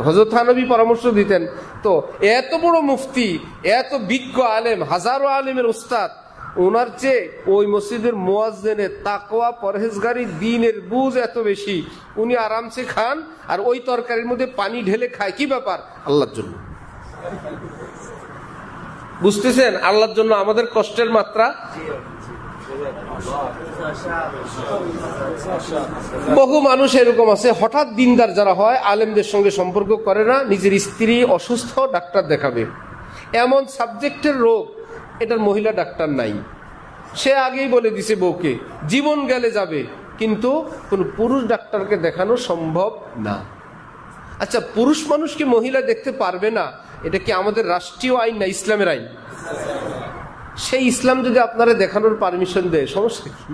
হযরত থানবী পরামর্শ দিতেন তো, এত বড় মুফতি, এত বিজ্ঞ আলেম, হাজারো আলেমের উস্তাদ, ওনার চেয়ে ওই মসজিদের মুয়াজ্জিনের তাকওয়া, পরহেজগারি, দ্বীনের বুঝ এত বেশি। উনি আরামসে খান আর ওই তরকারির মধ্যে পানি ঢেলে খায়। কি ব্যাপার? আল্লাহর জন্য। বুঝতেছেন আল্লাহর জন্য আমাদের কষ্টের মাত্রা। বহু মানুষ এরকম আছে, হঠাৎ দিনদার যারা হয়, আলেমদের সঙ্গে সম্পর্ক করে না, নিজের স্ত্রী অসুস্থ, ডাক্তার দেখাবে। এমন সাবজেক্টের রোগ, এটার মহিলা ডাক্তার নাই, সে আগেই বলে দিছে বউকে জীবন গেলে যাবে, কিন্তু কোন পুরুষ ডাক্তারকে দেখানো সম্ভব না। আচ্ছা, পুরুষ মানুষ কি মহিলা দেখতে পারবে না? এটা কি আমাদের রাষ্ট্রীয় আইন না ইসলামের আইন? সেই ইসলাম যদি আপনারা দেখানোর পারমিশন দেয়, সমস্যা কি?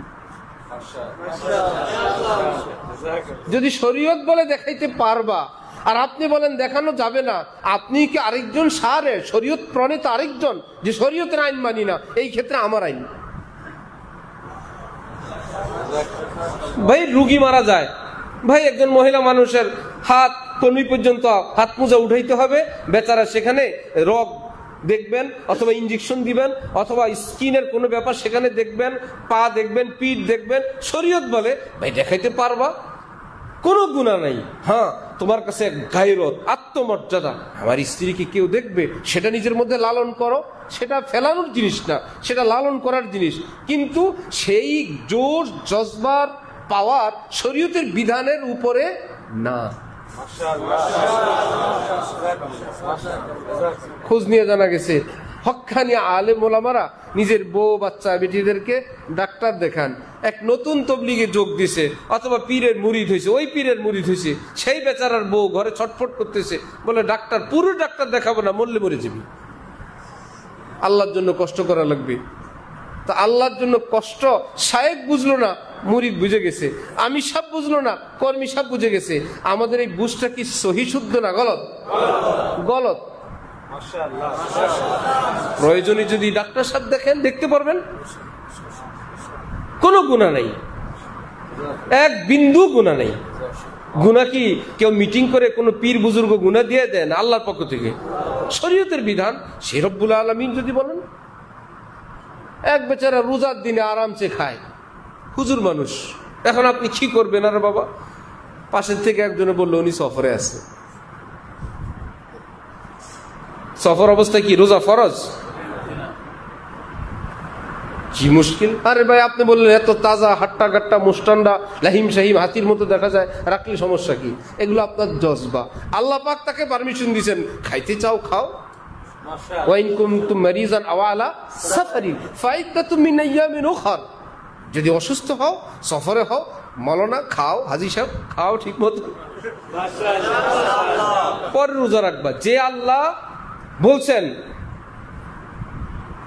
যদি শরীয়ত বলে দেখাইতে পারবা আর আপনি বলেন দেখানো যাবে না, আপনি কি আরেকজন সারে? শরীয়ত প্রণীত আরেকজন, যে শরীয়তের আইন মানি না, এই ক্ষেত্রে আমার আইন। ভাই রুগী মারা যায়, ভাই একজন মহিলা মানুষের হাত কনুই পর্যন্ত হাত মোজা উঠাইতে হবে, বেচারা সেখানে রগ দেখবেন, অথবা ইঞ্জেকশন দিবেন, অথবা স্কিনের কোনো ব্যাপার সেখানে দেখবেন, পা দেখবেন, পিঠ দেখবেন। শরীয়ত বলে ভাই দেখাইতে পারবা, কোনো গুনাহ নাই। হ্যাঁ, তোমার কাছে গায়রত, আত্মমর্যাদা, আমার স্ত্রীকে কেউ দেখবে, সেটা নিজের মধ্যে লালন করো, সেটা ফেলানোর জিনিস না, সেটা লালন করার জিনিস। কিন্তু সেই জোর জজবার পাওয়ার শরীয়তের বিধানের উপরে না। খোঁজ নিয়ে জানা গেছে হক্কানি আলেম ওলামারা নিজের বউ বাচ্চা বেটিদেরকে ডাক্তার দেখান। এক নতুন তবলিগে যোগ দিছে, অথবা পীরের মুরিদ হয়েছে, ওই পীরের মুরিদ হয়েছে, সেই বেচারার বউ ঘরে ছটফট করতেছে, বলে ডাক্তার, পুরো ডাক্তার দেখাবো না, মরলে মরে যাবি, আল্লাহর জন্য কষ্ট করা লাগবে। তা আল্লাহর জন্য কষ্ট শায়েখ বুঝলো না, মুরিদ বুঝে গেছে, আমি সব বুঝলো না, কর্মী সব বুঝে গেছে। আমাদের এই বুঝটা কি সহি শুদ্ধ না গলত? গলত। প্রয়োজনে যদি ডাক্তার সাহেব দেখেন, দেখতে পারবেন, কোনো গুনাহ নেই, এক বিন্দু গুনাহ নেই। গুনাহ কি কেউ মিটিং করে কোনো পীর বুজুর্গ গুনাহ দিয়ে দেন? আল্লাহর পক্ষ থেকে শরীয়তের বিধান, সে রব্বুল আলামিন যদি বলেন। এক বেচারা রোজার দিনে আরামসে খায়, হুজুর মানুষ, এখন আপনি কি করবেন? আরে বাবা, পাশের থেকে একজনে বললো উনি সফরে আছে। সফর অবস্থায় কি রোজা ফরজ? কি মুশকিল! আরে ভাই, আপনি বললেন এত তাজা হাট্টা গাট্টা মুস্টান্ডা লাহিম শাহিম হাতির মতো দেখা যায়, রাখলে সমস্যা কি? এগুলো আপনার জজবা। আল্লাহ পাক তাকে পারমিশন দিয়েছেন, খাইতে চাও খাও। ওয়াইন কুনতুম মারিজান আও আলা সাফারিন ফাইদাতুম মিন আইয়ামিন উখর, যদি অসুস্থ হও, সফরে হও, মলনা খাও, হাজি সাহেব খাও ঠিক মতো, পরে রোজা রাখবা। যে আল্লাহ বলছেন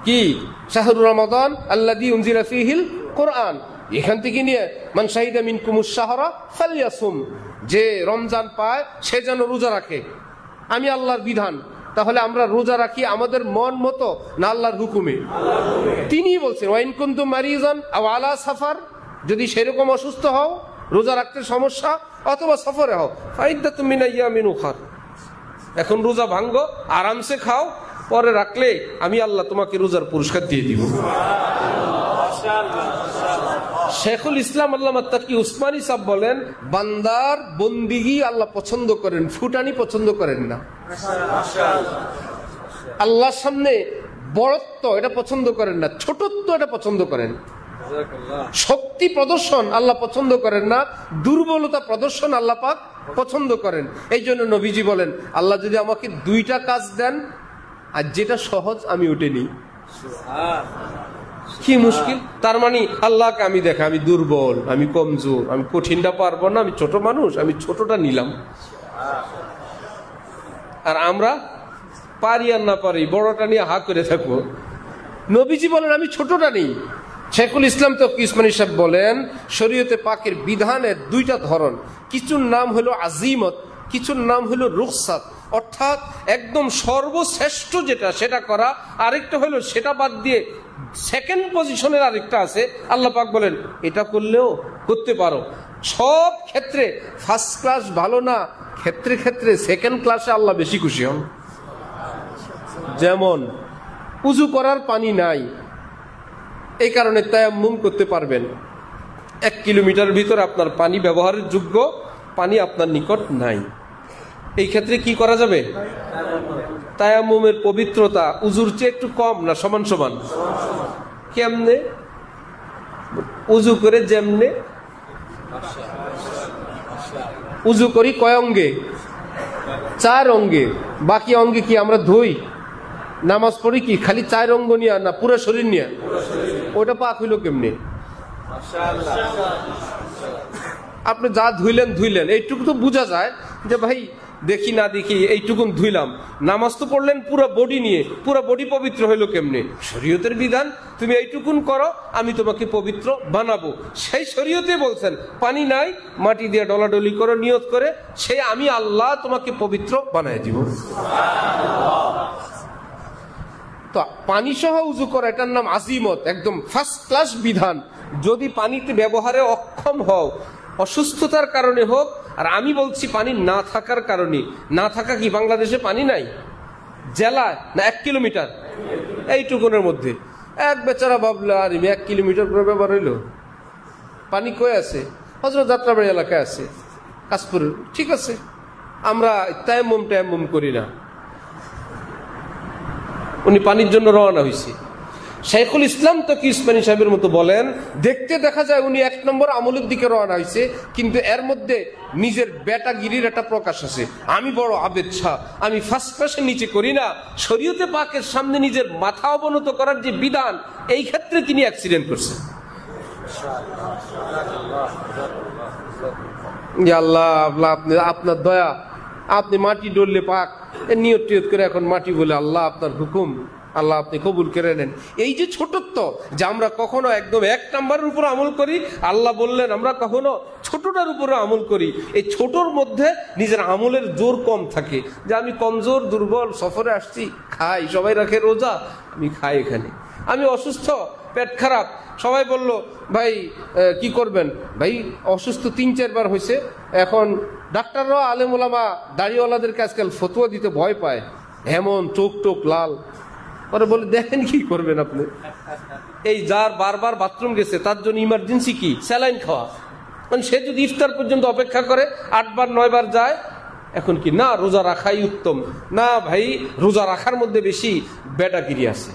কি শাহরুর রমাদান আল্লাযী উনজিলা ফীহিল কুরআন, এখান থেকে নিয়ে মান শাহিদা মিনকুমুশ শাহরা ফালইয়াসুম, যে রমজান পায় সে যেন রোজা রাখে। আমি আল্লাহর বিধান, তাহলে আমরা রোজা রাখি আমাদের মন মতো না আল্লাহর হুকুমে? তিনি বলছেন ওয়াইন কুনতুম মারিজান আও আলা সাফার, যদি সেরকম অসুস্থ হও, রোজা রাখতে সমস্যা, অথবা সফরে হও, ফাইদাতুম মিন আইয়ামিন উখর, এখন রোজা ভাঙ্গো, আরামসে খাও, পরে রাখলে আমি আল্লাহ তোমাকে রোজার পুরস্কার দিয়ে দিব। শেখুল ইসলাম আল্লামা তাকি উসমানী সাহেব বলেন, বান্দার বন্দিগি আল্লাহ পছন্দ করেন, ফুটানি পছন্দ করেন না। আল্লাহর সামনে বড়ত্ব এটা পছন্দ করেন না, ছোটত্ব এটা পছন্দ করেন। শক্তি প্রদর্শন আল্লাহ পছন্দ করেন না, দুর্বলতা প্রদর্শন আল্লাহ পাক পছন্দ করেন। এই জন্য নবীজি বলেন, আল্লাহ যদি আমাকে 2টা কাজ দেন আর যেটা সহজ আমি ওটা নিই। কি মুশকিল! তার মানে আল্লাহকে আমি দেখা আমি দুর্বল, আমি কমজোর, আমি কঠিনটা পারবো না, আমি ছোট মানুষ, আমি ছোটটা নিলাম। আর আমরা পারি আর না পারি বড়টা নিয়ে হা করে থাকবো। নবীজি বলেন আমি ছোটটা নেই। শেখুল ইসলাম তকি উসমানী সাহেব বলেন, শরীয়তে পাকের বিধানের 2টা ধরন, কিছুর নাম হলো আজিমত, কিছুর নাম হলো রুখসাত, অর্থাৎ একদম সর্বশ্রেষ্ঠ যেটা সেটা করা, আরেকটা হলো সেটা বাদ দিয়ে সেকেন্ড পজিশনের আরেকটা আছে। আল্লাহ পাক বলেন এটা করলেও করতে পারো। সব ক্ষেত্রে ফার্স্ট ক্লাস ভালো না, ক্ষেত্রে ক্ষেত্রে সেকেন্ড ক্লাসে আল্লাহ বেশি খুশি হন। যেমন উযু করার পানি নাই, এই কারণে তায়াম্মুম করতে পারবেন। 1 কিলোমিটার ভিতরে আপনার পানি ব্যবহারের যোগ্য পানি আপনার নিকট নাই, এই ক্ষেত্রে কি করা যাবে? তায়াম্মুমের পবিত্রতা উযুর চেয়ে একটু কম না সমান সমান? কেমনে? উযু করে যেমনে উযু করি কয় অঙ্গে? 4 অঙ্গে। বাকি অঙ্গে কি আমরা ধুই? নামাজ পড়ি কি খালি 4 অঙ্গ নিয়ে না পুরো শরীর নিয়ে? ওটা পাক হইল কেমনে? আপনি যা ধুইলেন ধুইলেন, এইটুকু তো বোঝা যায় যে ভাই দেখি না দেখি এইটুকুন ধুইলাম। নামাজ তো পড়লেন পুরো বডি নিয়ে, পুরো বডি পবিত্র হইলো কেমনে? শরীয়তের বিধান, তুমি এইটুকুন করো আমি তোমাকে পবিত্র বানাবো। সেই শরীয়তে বলছেন পানি নাই, মাটি দিয়ে ডলাডলি করে নিয়ত করে সেই আমি আল্লাহ তোমাকে পবিত্র বানায় দিব। তো পানি সহ উযু করা, এটার নাম আজিমত, একদম ফার্স্ট ক্লাস বিধান। যদি পানিতে ব্যবহারে অক্ষম হও, অসুস্থতার কারণে হোক, আর আমি বলছি পানি না থাকার কারণে, না থাকা কি বাংলাদেশে পানি নাই? জেলায় না 1 কিলোমিটার এইটুকুনের মধ্যে এক বেচারা ভাবলো আর 1 কিলোমিটার করে ব্যবহার হইলো, পানি কই আছে? হযরত যাত্রাবাড়ি এলাকায় আছে, কাশপুর। ঠিক আছে, আমরা তায়াম্মুম করি না। উনি পানির জন্য রওনা হয়েছে। শেখুল ইসলাম তকি উসমানী সাহেবের মতো বলেন, দেখতে দেখা যায় উনি 1 নম্বর আমলের দিকে রওনা হয়েছে, কিন্তু এর মধ্যে নিজের বেটাগিরির একটা প্রকাশ আছে। আমি বড় আবেদ শাহ, আমি ফার্স্ট ক্লাসের নিচে করি না। শরীয়তে পাকের সামনে নিজের মাথা অবনত করার যে বিধান, এই ক্ষেত্রে তিনি অ্যাক্সিডেন্ট করছেন। আল্লাহ আপনার দয়া, আপনি মাটি ডললে পাক নিয়ত টিয়ত করে এখন মাটি বলে আল্লাহ আপনার হুকুম, আল্লাহ আপনি কবুল করে নেন। এই যে ছোটত্ব, যে আমরা কখনো একদম 1 নম্বরের উপর আমল করি, আল্লাহ বললেন আমরা কখনো ছোটটার উপরে আমল করি। এই ছোটর মধ্যে নিজের আমলের জোর কম থাকে, যে আমি কমজোর দুর্বল, সফরে আসছি, খাই, সবাই রাখে রোজা, আমি খাই এখানে। আমি অসুস্থ, পেট খারাপ, সবাই বলল ভাই কি করবেন? ভাই অসুস্থ 3-4 বার হয়েছে, এখন ডাক্তাররা আলেম ওলামা দাড়িওয়ালাদেরকে আজকাল ফতোয়া দিতে ভয় পায়, এমন চোখ টোক লাল। পরে বলে দেখেন কি করবেন আপনি? এই যার বারবার বাথরুম গেছে তার জন্য ইমার্জেন্সি কি? স্যালাইন খাওয়া। মানে সে যদি ইফতার পর্যন্ত অপেক্ষা করে 8 বার 9 বার যায়, এখন কি না রোজা রাখাই উত্তম? না ভাই, রোজা রাখার মধ্যে বেশি বেটাগিরি আছে,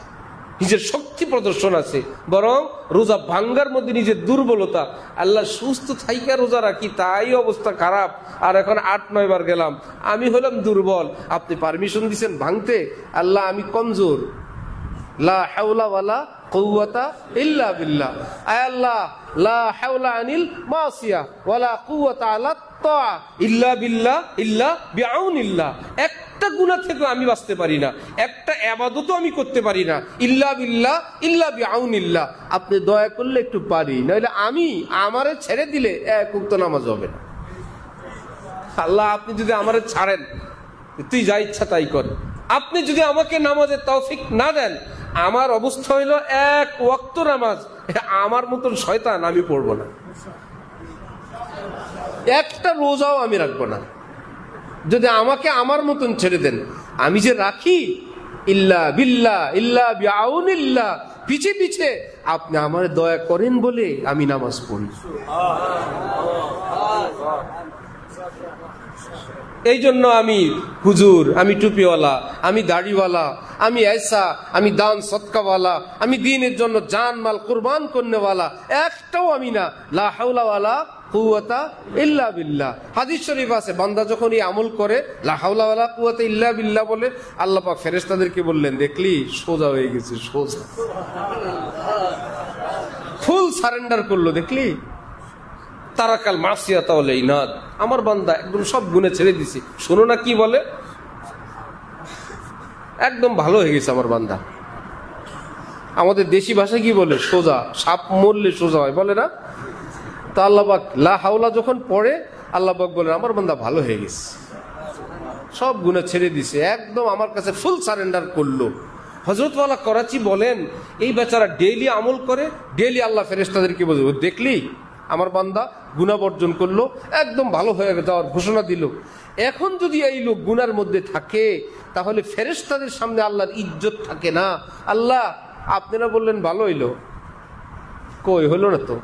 নিজের শক্তি প্রদর্শন আছে, বরং রোজা ভাঙ্গার মধ্যে নিজের দুর্বলতা। আল্লাহ সুস্থ থাইকা রোজা রাখি, তাই অবস্থা খারাপ, আর এখন 8-9 বার গেলাম, আমি হলাম দুর্বল, আপনি পারমিশন দিচ্ছেন ভাঙতে? আল্লাহ আমি কমজোর, লা হাওলা ওয়ালা কুওয়াতা ইল্লা বিল্লাহ। আয় আল্লাহ, লা হাওলা আনিল মাসিয়া ওয়ালা কুওয়াতা আলা তাআ ইল্লা বিল্লাহ ইল্লা বিআউনিল্লাহ। একটা গুনাহ থেকে আমি বাঁচতে পারি না, একটা ইবাদতও আমি করতে পারি না, ইল্লা বিল্লাহ ইল্লা বিআউনিল্লাহ। আপনি দয়া করলে একটু পারি, নইলে আমি আমারে ছেড়ে দিলে এক ওয়াক্ত নামাজ হবে না। আল্লাহ আপনি যদি আমারে ছাড়েন, তুই যা ইচ্ছা তাই কর, আপনি যদি আমাকে নামাজের তৌফিক না দেন, আমার অবস্থা হইল 1 ওয়াক্ত নামাজ আমার মতন শয়তান আমি পড়বো না, একটা রোজাও আমি রাখবো না। যদি আমাকে আমার মতন ছেড়ে দেন, আমি যে রাখি ইল্লা বিল্লাহ ইল্লা বিআউনিল্লাহ, পিছে পিছে আপনি আমার দয়া করেন বলে আমি নামাজ পড়ি। এই জন্য আমি হুজুর, আমি টুপিওয়ালা, আমি দাড়িওয়ালা, আমি ऐसा, আমি দান সদকাওয়ালা, আমি দ্বীনের জন্য জান মাল কুরবান করনেওয়ালা একটাও আমি না। লা হাওলা ওয়ালা কুওয়াতা ইল্লা বিল্লাহ। হাদিস শরীফ আছে, বান্দা যখন এই আমল করে লা হাওলা ওয়ালা কুওয়াতা ইল্লা বিল্লাহ বলে, আল্লাহ পাক ফেরেশতাদেরকে বললেন, দেখলি সোজা হয়ে গেছে, সোজা ফুল সারেন্ডার করলো, দেখলি তারাকাল মাসিয়াতা ওয়াল ইনাদ, আমার বান্দা একদম সব গুনাহ ছেড়ে দিছে। শোনো না কি বলে, একদম ভালো হয়ে গেছে আমার বান্দা। আমাদের দেশি ভাষা কি বলে, সোজা, সাপ মরলে সোজা হয় বলে না? তো আল্লাহ পাক লা হাওলা যখন পড়ে, আল্লাহ পাক বলেন আমার বান্দা ভালো হয়ে গেছে, সব গুনাহ ছেড়ে দিছে, একদম আমার কাছে ফুল সারেন্ডার করলো। হযরত ওয়ালা করাচি বলেন, এই বেচারা ডেইলি আমল করে, ডেইলি আল্লাহ ফেরেশতাদেরকে বলে, দেখলি আমার বান্দা গুনাহ বর্জন করলো, একদম ভালো হয়ে যাওয়ার ঘোষণা দিল। এখন যদি এই লোক গুনার মধ্যে থাকে, তাহলে ফেরেশতাদের সামনে আল্লাহর ইজ্জত থাকে না। আল্লাহ আপনারা বললেন ভালো হইলো, কই হলো না তো।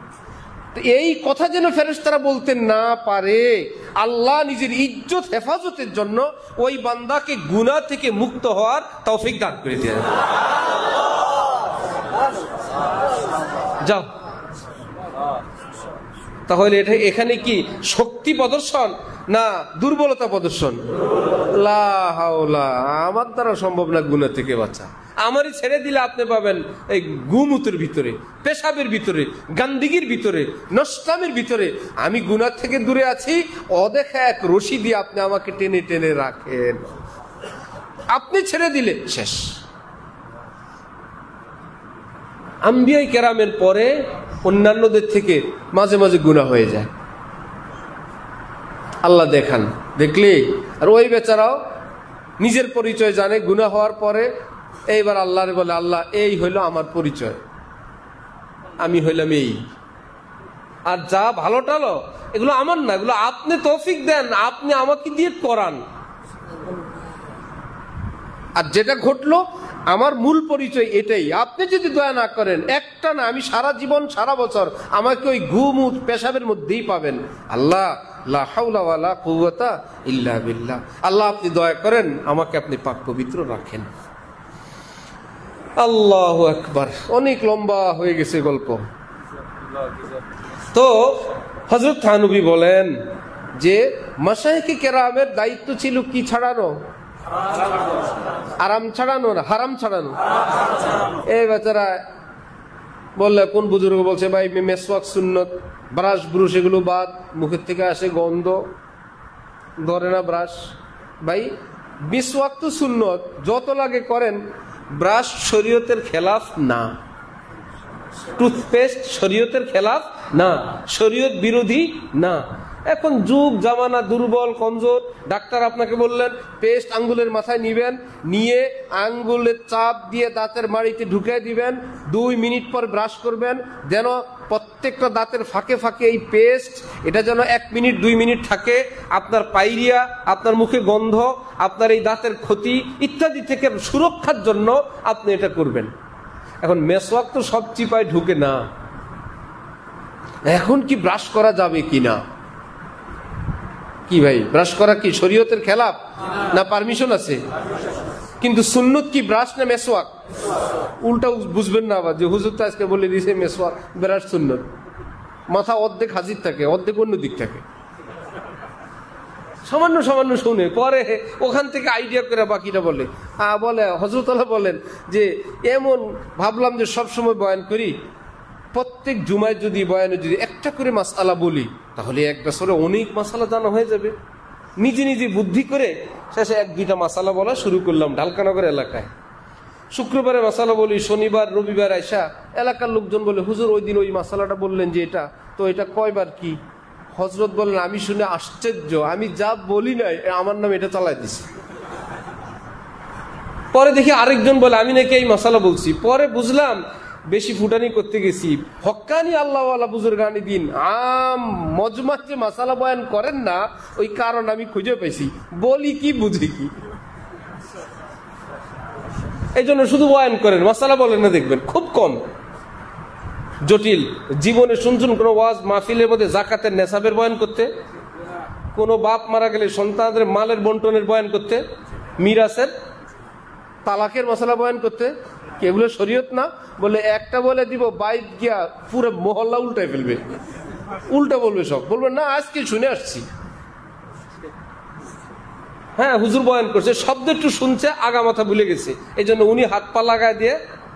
এই কথা যেন ফেরেশতারা বলতে না পারে, আল্লাহ নিজের ইজ্জত হেফাজতের জন্য ওই বান্দাকে গুনাহ থেকে মুক্ত হওয়ার তৌফিক দান করে দেন। যাও, তাহলে এটা এখানে কি শক্তি প্রদর্শন না দুর্বলতা প্রদর্শন? লা হাওলা, আমার দ্বারা সম্ভব না গুনাহ থেকে বাঁচা। আমারই ছেড়ে দিলে আপনি পাবেন এই গুমুতের ভিতরে, পেশাবের ভিতরে, গান্দিগির ভিতরে, নষ্টামের ভিতরে। আমি গুনাহ থেকে দূরে আছি, অদেখা এক রশি দিয়ে আপনি আমাকে টেনে টেনে রাখেন। আপনি ছেড়ে দিলে শেষ। আম্বিয়া কেরামের পরে অন্যান্যদের থেকে মাঝে মাঝে গুনাহ হয়ে যায়, আল্লাহ দেখান, দেখলি। আর ওই বেচারাও নিজের পরিচয় জানে, গুনাহ হওয়ার পরে এইবার আল্লাহরে বলে, আল্লাহ এই হইল আমার পরিচয়, আমি হইলাম এই, আর যা ভালো টালো এগুলো আমার না, এগুলো আপনি তৌফিক দেন, আপনি আমাকে দিয়ে করান। আর যেটা ঘটলো আমার মূল পরিচয় এটাই, আপনি যদি দয়া না করেন, একটা না আমি সারা জীবন সারা বছর আমাকে ওই গুমুত পেশাবের মধ্যেই পাবেন। আল্লাহ লা হাওলা ওয়ালা কুওয়াতা ইল্লা বিল্লাহ, আল্লাহ আপনি দয়া করেন, আমাকে আপনি পাক পবিত্র রাখেন। আল্লাহু আকবার। অনেক লম্বা হয়ে গেছে গল্প। তো হযরত থানবী বলেন যে মাশায়েখে কেরামের দায়িত্ব ছিল কি ছাড়ানো? আরাম ছাড়ানো না হারাম ছাড়ানো। এই বেচারা বললে, কোন বুজুর্গ বলছে, ভাই মেসওয়াক সুন্নত, ব্রাশ ব্রুশ এগুলো বাদ, মুখের থেকে আসে গন্ধ, ধরে না ব্রাশ। ভাই মিসওয়াক তো সুন্নত, যত লাগে করেন, ব্রাশ শরীয়তের খেলাফ না, টুথপেস্ট শরীয়তের খেলাফ না, শরীয়ত বিরোধী না। এখন যুগ জামানা দুর্বল কমজোর, ডাক্তার আপনাকে বললেন পেস্ট আঙ্গুলের মাথায় নিবেন, নিয়ে আঙ্গুলের চাপ দিয়ে দাঁতের মাড়িতে ঢুকিয়ে দিবেন, 2 মিনিট পর ব্রাশ করবেন, যেন প্রত্যেকটা দাঁতের ফাঁকে ফাঁকে এই পেস্ট, এটা যেন 1 মিনিট 2 মিনিট থাকে। আপনার পাইরিয়া, আপনার মুখে গন্ধ, আপনার এই দাঁতের ক্ষতি ইত্যাদি থেকে সুরক্ষার জন্য আপনি এটা করবেন। এখন মেসওয়াক তো সব চিপায় ঢুকে না, এখন কি ব্রাশ করা যাবে কিনা? কি ভাই, ব্রাশ করা কি শরীয়তের খেলাফ না পারমিশন আছে? কিন্তু সুন্নত কি ব্রাশ না মেসওয়াক? উল্টা বুঝবেন না আবার যে হুজুর তো আজকে বলে দিয়েছে মেসওয়াক ব্রাশ সুন্নত, মাথা অর্ধেক হাজির থাকে, অর্ধেক অন্য দিক থাকে, সামান্য সামান্য শুনে পরে ওখান থেকে আইডিয়া করে বাকিটা বলে। বলে হযরত আল্লাহ বলেন যে এমন ভাবলাম যে সবসময় বয়ান করি, প্রত্যেক জুমায় যদি বয়ানে যদি একটা করে মাসআলা বলি, তাহলে এক বছরে অনেক মাসালা জানা হয়ে যাবে। নিজে নিজে বুদ্ধি করে শেষে 1-2টা মাসালা বলা শুরু করলাম ঢালকানগর এলাকায়। শুক্রবারে মাসালা বলি, শনিবার রবিবার আইসা এলাকার লোকজন বলে, হুজুর ওই দিন ওই মাসালাটা বললেন যে এটা, তো এটা কয়বার কি? হযরত বললেন, আমি শুনে আশ্চর্য, আমি যা বলি নাই আমার নাম এটা চালাই দিছি। পরে দেখি আরেকজন বলে, আমি নাকি এই মাসালা বলছি। পরে বুঝলাম বেশি ফুটানি করতে গেছি। হক্কানি আল্লাহওয়ালা বুজুর্গানি দিন আম মজমাত যে মাসালা বয়ান করেন না, ওই কারণ আমি খুঁজে পাইছি, বলি কি বুঝি কি, এই জন্য শুধু বয়ান করেন, মাসালা বলেন না, দেখবেন খুব কম। জটিল জীবনে শুনছুন কোন ওয়াজ মাহফিলের মধ্যে জাকাতের নেশাবের বয়ান করতে, কোন বাপ মারা গেলে সন্তানদের মালের বন্টনের বয়ান করতে, মিরাসের তালাকের মশলা বয়ান করতে? এগুলো শরীয়ত না? বলে একটা বলে দিব, বাইক গিয়া পুরো মহল্লা উল্টাই ফেলবে। উল্টা বলবে সব, বলবে না আজকে শুনে আসছি, হ্যাঁ হুজুর বয়ান করছে, শব্দ একটু শুনছে, আগা মাথা ভুলে গেছে, এই জন্য উনি হাত পা লাগায় দিয়ে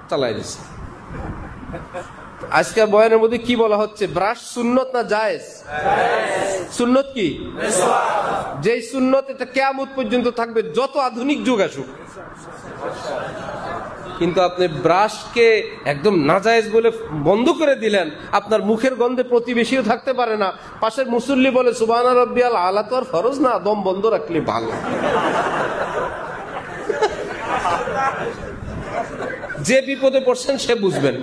চালাই দিচ্ছে। আজকে বয়ানের মধ্যে কি বলা হচ্ছে, ব্রাশ সুন্নত না জায়েজ? সুন্নত কি? যেই সুন্নত এটা কিয়ামত পর্যন্ত থাকবে, যত আধুনিক যুগ আসুক। কিন্তু আপনি ব্রাশকে একদম নাজায়েজ বলে বন্ধ করে দিলেন, আপনার মুখের গন্ধে প্রতিবেশীও থাকতে পারে না, পাশের মুসল্লি বলে সুবহান রাব্বিয়াল আলা, তো আর ফরজ না, দম বন্ধ রাখলে ভালো। যে বিপদে পড়ছেন সে বুঝবেন।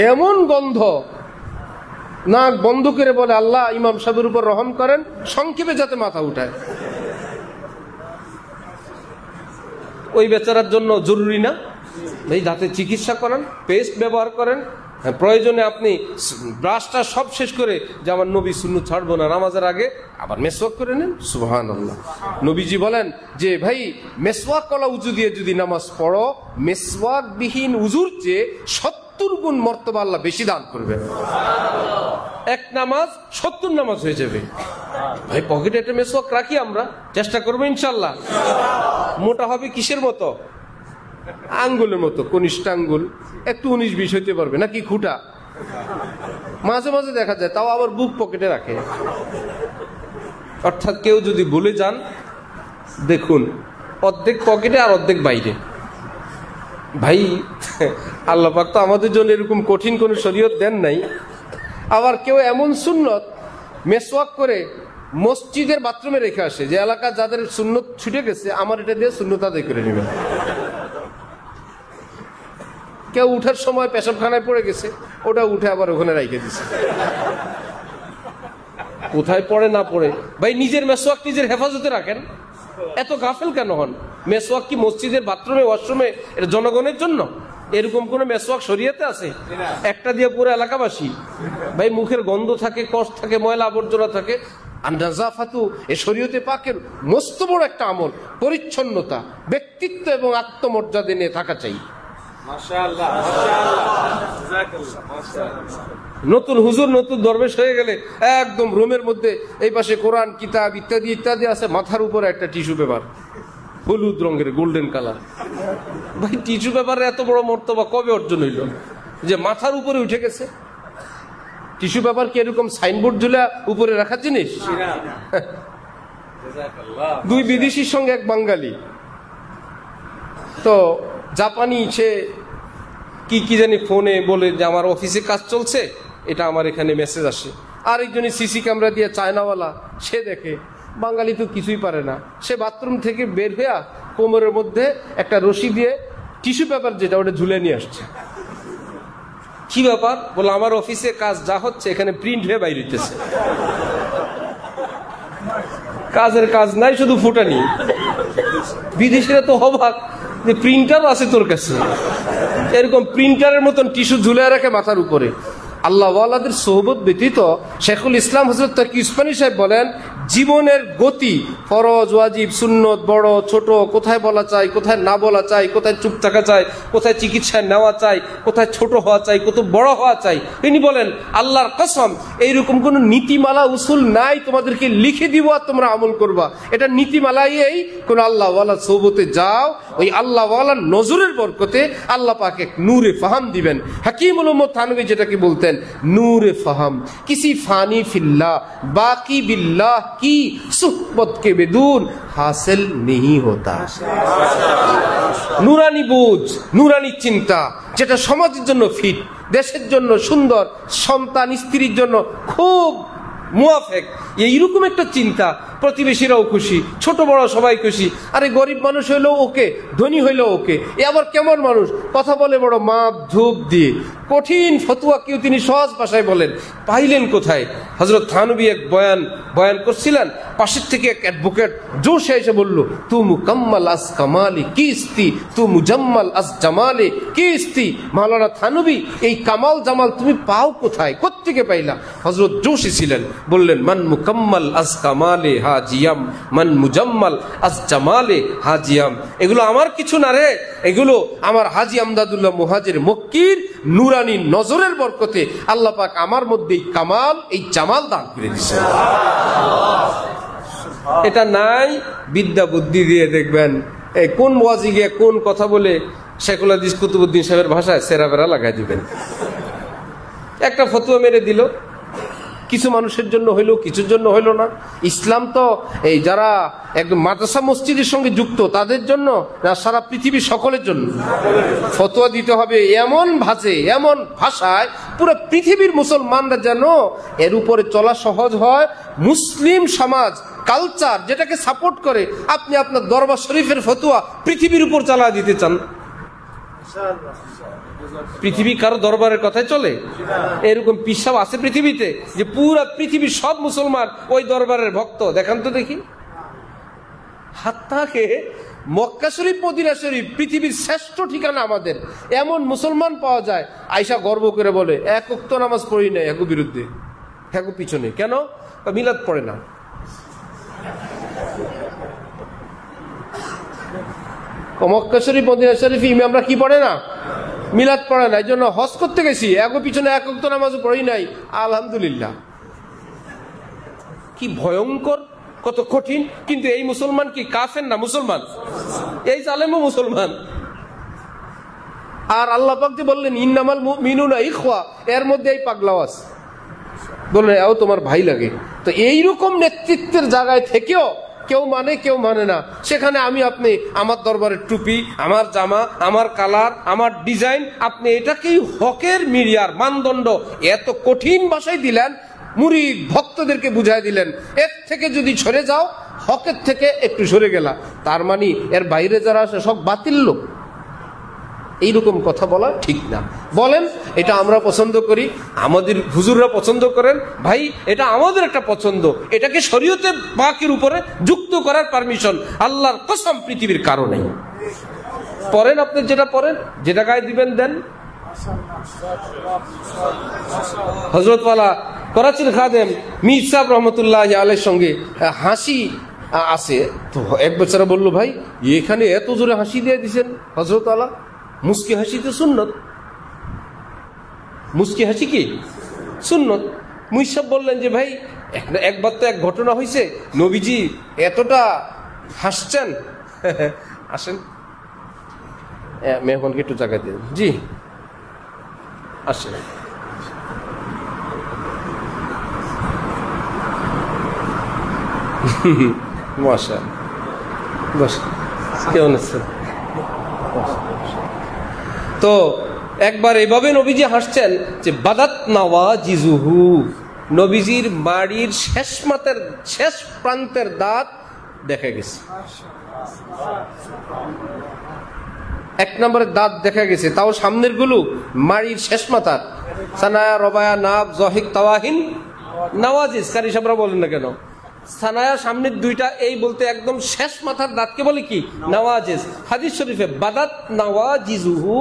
এমন গন্ধ, নাক বন্ধ করে বলে আল্লাহ ইমাম সাহেবের উপর রহম করেন, সংক্ষেপে যাতে মাথা উঠায়। ওই বেচারার জন্য জরুরি না এই দাঁতের চিকিৎসা করেন, পেস্ট ব্যবহার করেন, প্রয়োজনে আপনি ব্রাশটা সব শেষ করে যে আমার নবী সুন্নত ছাড়বো না, নামাজের আগে আবার মেসওয়াক করে নেন। সুবহানাল্লাহ। নবীজি বলেন যে ভাই মেসওয়াক কলা উজু দিয়ে যদি নামাজ পড়ো, মেসওয়াক বিহীন উজুর চেয়ে 70 গুণ মর্তবা আল্লাহ বেশি দান করবেন। এক নামাজ 70 নামাজ হয়ে যাবে। ভাই পকেটে একটা মেসওয়াক রাখি, আমরা চেষ্টা করবো ইনশাল্লাহ। মোটা হবে কিসের মতো? আঙ্গুলের মতো, কনিষ্ঠ আঙ্গুল, একটু 19-20 হইতে পারবে নাকি খুঁটা, মাঝে মাঝে দেখা যায়, তাও আবার বুক পকেটে রাখে। অর্থাৎ কেউ যদি ভুলে যান, দেখুন অর্ধেক পকেটে আর অর্ধেক বাইরে। ভাই আল্লাহ পাক তো আমাদের জন্য এরকম কঠিন কোন শরীয়ত দেন নাই। আবার কেউ এমন সুন্নত মেসওয়াক করে মসজিদের বাথরুমে রেখে আসে, যে এলাকা যাদের সুন্নত ছুটে গেছে, আমার এটা দিয়ে সুন্নত আদায় করে নেবেন। কেউ উঠার সময় পেশাবখানায় পড়ে গেছে, ওটা উঠে আবার ওখানে রেখে দিছে। কোথায় পড়ে না পড়ে, ভাই নিজের মেসওয়াক নিজের হেফাজতে রাখেন। এত গাফেল কেন হন? মেসওয়াক কি মসজিদের বাথরুমে ওয়াশরুমে এটা জনগণের জন্য? এরকম কোন মেসওয়াক শরীয়তে আছে? একটা দিয়ে পুরো এলাকাবাসী। ভাই মুখের গন্ধ থাকে, কষ্ট থাকে, ময়লা আবর্জনা থাকে। আন্দাজাফাতু এ শরীয়তে পাকের মস্ত বড় একটা আমল। পরিচ্ছন্নতা, ব্যক্তিত্ব এবং আত্মমর্যাদা নিয়ে থাকা চাই। মাশাআল্লাহ, মাশাআল্লাহ। নতুন হুজুর নতুন দরবেশ হয়ে গেলে একদম রুমের মধ্যে এই পাশে কোরআন কিতাব ইত্যাদি ইত্যাদি আছে, মাথার উপরে একটা টিস্যু পেপার, হলুদ রঙের, গোল্ডেন কালার। ভাই টিস্যু পেপারের এত বড় মর্তবা কবে অর্জন হইল যে মাথার উপরে উঠে গেছে? টিস্যু পেপার কি এরকম সাইনবোর্ড ঝুলা উপরে রাখার জিনিস? দুই বিদেশির সঙ্গে এক বাঙালি, তো জাপানি, সে কি জানি ফোনে বলে যে আমার অফিসে কাজ চলছে, এটা আমার এখানে মেসেজ আসে। আরেকজনে সিসি ক্যামেরা দিয়ে, চায়নাওয়ালা, সে দেখে। বাঙালি তো কিছুই পারে না, সে বাথরুম থেকে বের হয়ে কোমরের মধ্যে একটা রশি দিয়ে টিস্যু পেপার যেটা ওটা ঝুলে নিয়ে আসছে। কি ব্যাপার? বলে আমার অফিসে কাজ যা হচ্ছে এখানে প্রিন্ট হয়ে বাইরে হইতেছে। কাজের কাজ নাই, শুধু ফুটানি। বিদেশিরা তো অবাক যে প্রিন্টার আছে তোর কাছে, এরকম প্রিন্টারের মতন টিস্যু ঝুলে রাখে মাথার উপরে। আল্লাহ ওয়ালাদের সোহবত ব্যতীত শেখুল ইসলাম হযরত তাকি উসমানী সাহেব বলেন, জীবনের গতি, ফরজ ওয়াজিব সুন্নত, বড় ছোট, কোথায় বলা চাই, কোথায় না বলা চাই, কোথায় চুপ থাকা চাই, কোথায় চিকিৎসায় নেওয়া চাই, কোথায় ছোট হওয়া চাই, কত বড় হওয়া চাই। তিনি বলেন আল্লাহর কসম, এইরকম কোন নীতিমালা উসুল নাই, তোমাদেরকে লিখে দিব আর তোমরা আমল করবা। এটা নীতিমালাই এই কোন আল্লাহ ওয়ালা সোহবতে যাও, ওই আল্লাহ ওয়ালার নজরের বরকতে আল্লাহ পাক এক নূরে ফাহাম দিবেন। হাকিমুল উম্মত থানভী যেটাকে বলতেন নূরে ফাহাম, কিসি ফানি ফিল্লাহ বাকি বিল্লাহ की सुहबत के बेदून हासिल नहीं होता। নুরানি বুঝ, নুরানি চিন্তা, যেটা সমাজের জন্য ফিট, দেশের জন্য সুন্দর, সন্তান স্ত্রীর জন্য খুব মুয়াফেক, এইরকম একটা চিন্তা। প্রতিবেশীরাও খুশি, ছোট বড় সবাই খুশি। আরে গরিব মানুষ হইলেও ওকে, ধনী হইলেও ওকে। এ আবার কেমন মানুষ, কথা বলে বড় মাপ ঝুঁক দিয়ে, কঠিন ফতুয়া কেউ তিনি সহজ ভাষায় বলেন। পাইলেন কোথায়? হযরত থানভী এক বয়ান করছিলেন, পাশের থেকে এক অ্যাডভোকেট জোশে এসে বলল, তু মুকাম্মাল আস কামালি কিস্তি, তু মুজাম্মাল আস জামালে কিস্তি। মাওলানা থানভী, এই কামাল জামাল তুমি পাও কোথায়, কোত্থেকে পাইলা? হযরত জোশী ছিলেন, বললেন মান মুকাম্মাল আজ কামালে হাজিয়াম, মান মুজাম্মাল আজ জামালে হাজিয়াম। এগুলো আমার কিছু না রে, এগুলো আমার হাজী আমদাদুল্লাহ মুহাজির মক্কির নুরানি নজরের বরকতে আল্লাহ পাক আমার মধ্যে এই কামাল, এই জামাল দান করে দিয়েছে। এটা নাই বিদ্যা বুদ্ধি দিয়ে দেখবেন এই কোন ওয়াজি গিয়ে কোন কথা বলে শেখুল হাদিস কুতুবউদ্দিন সাহেবের ভাষায় সেরাবেরা লাগাই দিবেন। একটা ফতোয়া মেরে দিল, কিছু মানুষের জন্য হইলো, কিছুর জন্য হইলো না। ইসলাম তো এই যারা একদম মাদ্রাসা মসজিদের সঙ্গে যুক্ত তাদের জন্য না, সারা পৃথিবীর সকলের জন্য ফতোয়া দিতে হবে এমন ভাষে, এমন ভাষায় পুরো পৃথিবীর মুসলমানরা যেন এর উপরে চলা সহজ হয়। মুসলিম সমাজ কালচার যেটাকে সাপোর্ট করে, আপনি আপনার দরবার শরীফের ফতোয়া পৃথিবীর উপর চালা দিতে চান? পৃথিবী কারো দরবারের কথাই চলে? এরকম পিসাব আছে পৃথিবীতে যে পুরা পৃথিবীর সব মুসলমান ওই দরবারের ভক্ত? দেখান তো দেখি। হাত্তাকে মক্কা শরীফ, মদিনা শরীফ পৃথিবীর শ্রেষ্ঠ ঠিকানা আমাদের, এমন মুসলমান পাওয়া যায় আয়েশা গর্ব করে বলে এক ওয়াক্ত নামাজ পড়ি না এগো বিরুদ্ধে, এগো পিছনে। কেন? মিলাদ পড়ে না। মক্কা শরীফ, মদিনা শরীফ ইমামরা কি পড়ে না? মিলাদ পড়ে না। এই জন্য হজ করতে গেছি, এগো পিছনে এক ওয়াক্ত নামাজও পড়ি নাই, আলহামদুলিল্লাহ। কি ভয়ঙ্কর, কত কঠিন। কিন্তু এই মুসলমান কি কাফের না মুসলমান? এই জালেমও মুসলমান। আর আল্লাহ পাক যে বললেন ইন্নামাল মুমিনুনা ইখওয়া, এর মধ্যে এই পাগলাও আছে, বললেন এও তোমার ভাই লাগে। তো এইরকম নেতৃত্বের জায়গায় থেকেও কেউ মানে কেউ মানে না। সেখানে আমি আপনি আমার দরবারের টুপি, আমার জামা, আমার কালার, আমার ডিজাইন, আপনি এটাকেই হকের মিডিয়ার মানদণ্ড এত কঠিন ভাষায় দিলেন, মুরিদ ভক্তদেরকে বুঝাই দিলেন এর থেকে যদি সরে যাও, হকের থেকে একটু সরে গেলা, তার মানে এর বাইরে যারা আছে সব বাতিল লোক। এইরকম কথা বলা ঠিক না। বলেন এটা আমরা পছন্দ করি, আমাদের হুজুররা পছন্দ করেন, ভাই এটা আমাদের একটা পছন্দ, এটাকে শরীয়তে পাকের উপরে যুক্ত করার পারমিশন আল্লাহর কসম পৃথিবীর কারো নেই। পড়েন, আপনি যেটা পড়েন, যেটা গায়ে দিবেন দেন। হযরতওয়ালা করাচির খাদেম মীর সাহেব রহমতুল্লাহ আলাইহির সঙ্গে হাসি আছে। তো এক বেচারা বলল, ভাই এখানে এত জোরে হাসি দিয়ে দিছেন হযরতওয়ালা, মুস্কি হাসি তো সুন্নত। মুস্কি হাসি কি সুন্নত? মীর সাহেব বললেন যে ভাই একবার তো এক ঘটনা হয়েছে, নবীজি এতটা হাসছেন। আসেন মেহমানকে একটু জায়গা দিন। জি আসেন। মাশা বস, কেমন আছেন? তো একবার এভাবে নবীজি হাসছেন যে বাদাত নাওয়াজিজুহু, নবীজির মাড়ির শেষ মাথার শেষ প্রান্তের দাঁত দেখা গেছে। এক নম্বরের দাঁত দেখা গেছে, তাও সামনের গুলো মাড়ির শেষ মাথার। সানায়া, রবায়া, নাব, জহিক, তাওয়াহিন, নাওয়াজিজ। কারি সাহেবরা বলেন না কেন? সানায়া সামনের দুইটা, এই বলতে একদম শেষ মাথার দাঁতকে বলে কি? নাওয়াজিজ। হাদিস শরীফে বাদাত নাওয়াজিজুহু,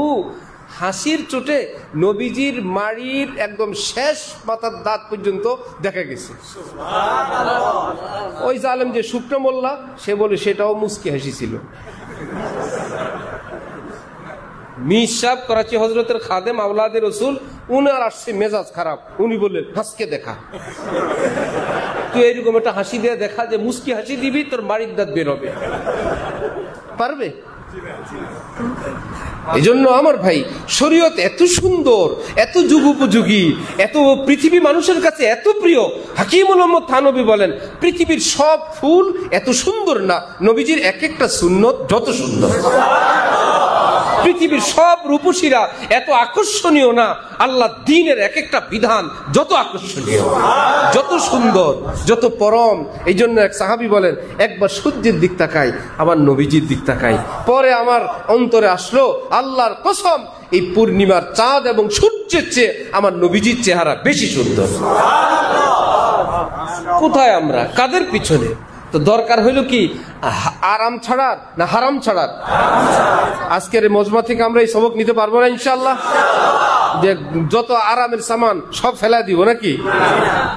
হাসির চোটে নবীজির মাড়ির একদম শেষ মাথার দাঁত পর্যন্ত দেখা গেছে। ওই জালেম যে শুকনো মোল্লা, সে বলে সেটাও মুস্কি হাসি ছিল। মীর সাহেব করাচি হজরতের খাদেম আওলাদে রসুল, উনার আসছে মেজাজ খারাপ, উনি বললেন হাসকে দেখা। তুই এইরকম একটা হাসি দিয়ে দেখা, যে মুস্কি হাসি দিবি তোর মাড়ির দাঁত বের হবে, পারবে? এই জন্য আমার ভাই শরীয়ত এত সুন্দর, এত যুগোপযোগী, এত পৃথিবী মানুষের কাছে এত প্রিয়। হাকিমুল উম্মত থানবী বলেন পৃথিবীর সব ফুল এত সুন্দর না, নবীজির এক একটা সুন্নত যত সুন্দর। পৃথিবীর সব রূপসীরা এত আকর্ষণীয় না, আল্লাহ দ্বীনের এক একটা বিধান যত আকর্ষণীয়, যত সুন্দর, যত পরম। এই জন্য এক সাহাবী বলেন একবার সূর্যের দিক তাকাই, আবার নবীজির দিক তাকাই, পরে আমার অন্তরে আসলো আল্লাহর কসম এই পূর্ণিমার চাঁদ এবং সূর্যের চেয়ে আমার নবীজির চেহারা বেশি সুন্দর। কোথায় আমরা, কাদের পিছনে? তো দরকার হইল কি আরাম ছাড়ার না হারাম ছাড়ার? আজকের মজমা থেকে আমরা এই সবক নিতে পারবো না ইনশাআল্লাহ, যে যত আরামের সামান সব ফেলা দিব নাকি?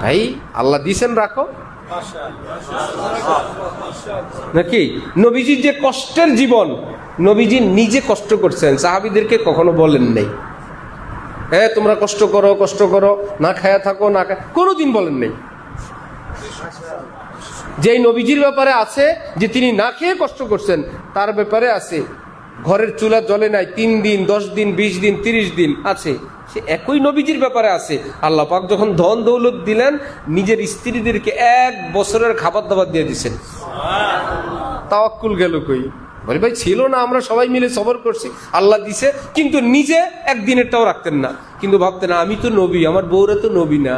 ভাই আল্লাহ দিছেন রাখো, নাকি? নবীজির যে কষ্টের জীবন, নবীজি নিজে কষ্ট করছেন, সাহাবীদেরকে কখনো বলেন নাই হ্যাঁ তোমরা কষ্ট করো কষ্ট করো, না খায়া থাকো না খায়, কোনোদিন বলেন নাই। যেই নবীজির ব্যাপারে আছে যে তিনি না খেয়ে কষ্ট করছেন, তার ব্যাপারে আছে ঘরের চুলা জ্বলে নাই 3 দিন 10 দিন 20 দিন 30 দিন আছে, সে একই নবীজির ব্যাপারে আছে। আল্লাহ পাক যখন ধন দৌলত দিলেন, নিজের স্ত্রীদেরকে 1 বছরের খাবার দাবার দিয়ে দিচ্ছেন। তাওয়াক্কুল গেল কই? বলে ভাই ছিল না, আমরা সবাই মিলে সবর করছি, আল্লাহ দিছে, কিন্তু নিজে একদিনেরটাও রাখতেন না। কিন্তু ভাবতেন আমি তো নবী, আমার বউরা তো নবী না,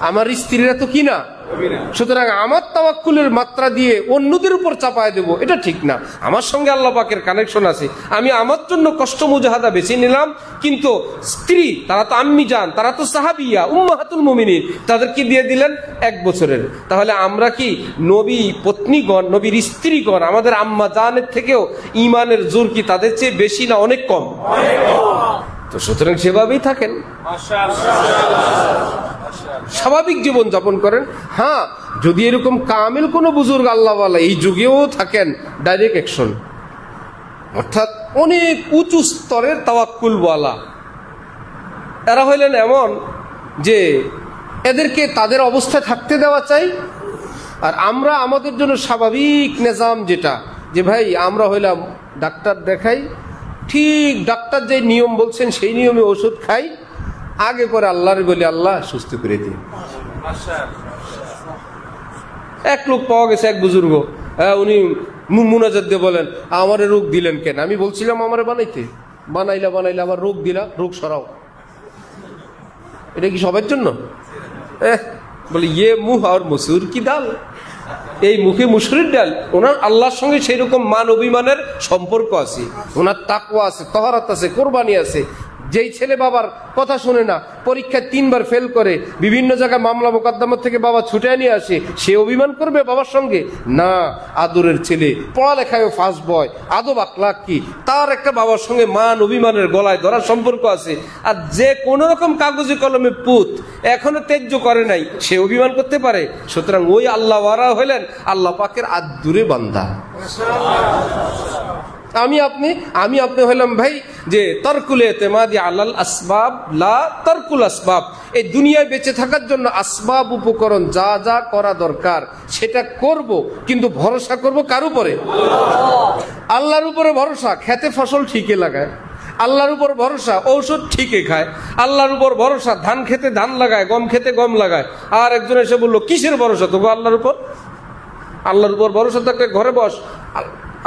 আমার স্ত্রীরা তো কি না, সুতরাং আমার তাওয়াক্কুলের মাত্রা দিয়ে অন্যদের উপর চাপায় দেব, এটা ঠিক না। আমার সঙ্গে আল্লাহ পাকের কানেকশন আছে, আমি আমার জন্য কষ্ট মুজাহাদা বেছে নিলাম, কিন্তু স্ত্রী তারা তো আম্মি জান, তারা তো সাহাবিয়া উম্মাহাতুল মুমিনিন, তাদেরকে দিয়ে দিলেন 1 বছরের। তাহলে আমরা কি নবী পত্নীগণ, নবীর স্ত্রীগণ, আমাদের আম্মা জানের থেকেও ইমানের জোর কি তাদের চেয়ে বেশি না অনেক কম? তো সুতরাং সেভাবেই থাকেন, স্বাভাবিক জীবন যাপন করেন। হ্যাঁ, যদি এরকম কামিল কোন বুজুর্গ আল্লাহওয়ালা এই যুগেও থাকেন, ডাইরেক্ট অ্যাকশন, অর্থাৎ অনেক উঁচু স্তরের তাওয়াক্কুলওয়ালা, এরা হইলেন এমন যে এদেরকে তাদের অবস্থায় থাকতে দেওয়া চাই। আর আমরা আমাদের জন্য স্বাভাবিক নিজাম যেটা, যে ভাই আমরা হইলাম ডাক্তার দেখাই, ঠিক ডাক্তার যে নিয়ম বলছেন সেই নিয়মে ওষুধ খাই, আগে পরে আল্লাহর বলি আল্লাহ সুস্থ করে দিন। এক লোক পাওয়া গেছে, এক বুজুর্গ, উনি মুনাজাত দিয়ে বলেন আমারে রোগ দিলেন কেন? আমি বলছিলাম আমারে বানাইতে, বানাইলা আবার রোগ দিলা, রোগ সরাও। এটা কি সবার জন্য? বলে ইয়ে মুহ আর মসুর কি ডাল, এই মুখে মুসুরির ডাল। ওনার আল্লাহর সঙ্গে সেই রকম মান অভিমানের সম্পর্ক আছে, ওনার তাকওয়া আছে, তহরাত আছে, কোরবানি আছে। যেই ছেলে বাবার কথা শুনে না, পরীক্ষায় 3 বার ফেল করে, বিভিন্ন জায়গায় মামলা মোকদ্দমা থেকে বাবা ছুটে নিয়ে আসে, সে অভিমান করবে বাবার সঙ্গে? না, আদরের ছেলে, পড়ালেখায় ফার্স্ট বয়, আদব আখলাক কি, তার একটা বাবার সঙ্গে মান অভিমানের গলায় ধরার সম্পর্ক আছে। আর যে কোন রকম কাগজে কলমে পুত, এখনো ত্যায্য করে নাই, সে অভিমান করতে পারে? সুতরাং ওই আল্লাহওয়ারা হলেন আল্লাহ পাকের আদুরে বান্দা। আমি আপনি হইলাম ভাই যে তরকুল এতেমাদি আলাল আসবাব লা তরকুল আসবাব, এই দুনিয়ায় বেঁচে থাকার জন্য আসবাব উপকরণ যা যা করা দরকার সেটা করব, কিন্তু ভরসা করব কার উপরে? আল্লাহর উপরে ভরসা। খেতে ফসল ঠিকই লাগায়, আল্লাহর উপর ভরসা, ঔষধ ঠিকই খায়, আল্লাহর উপর ভরসা, ধান খেতে ধান লাগায়, গম খেতে গম লাগায়। আর একজন এসে বললো কিসের ভরসা তবু? আল্লাহর উপর। আল্লাহর উপর ভরসা থাকলে ঘরে বস,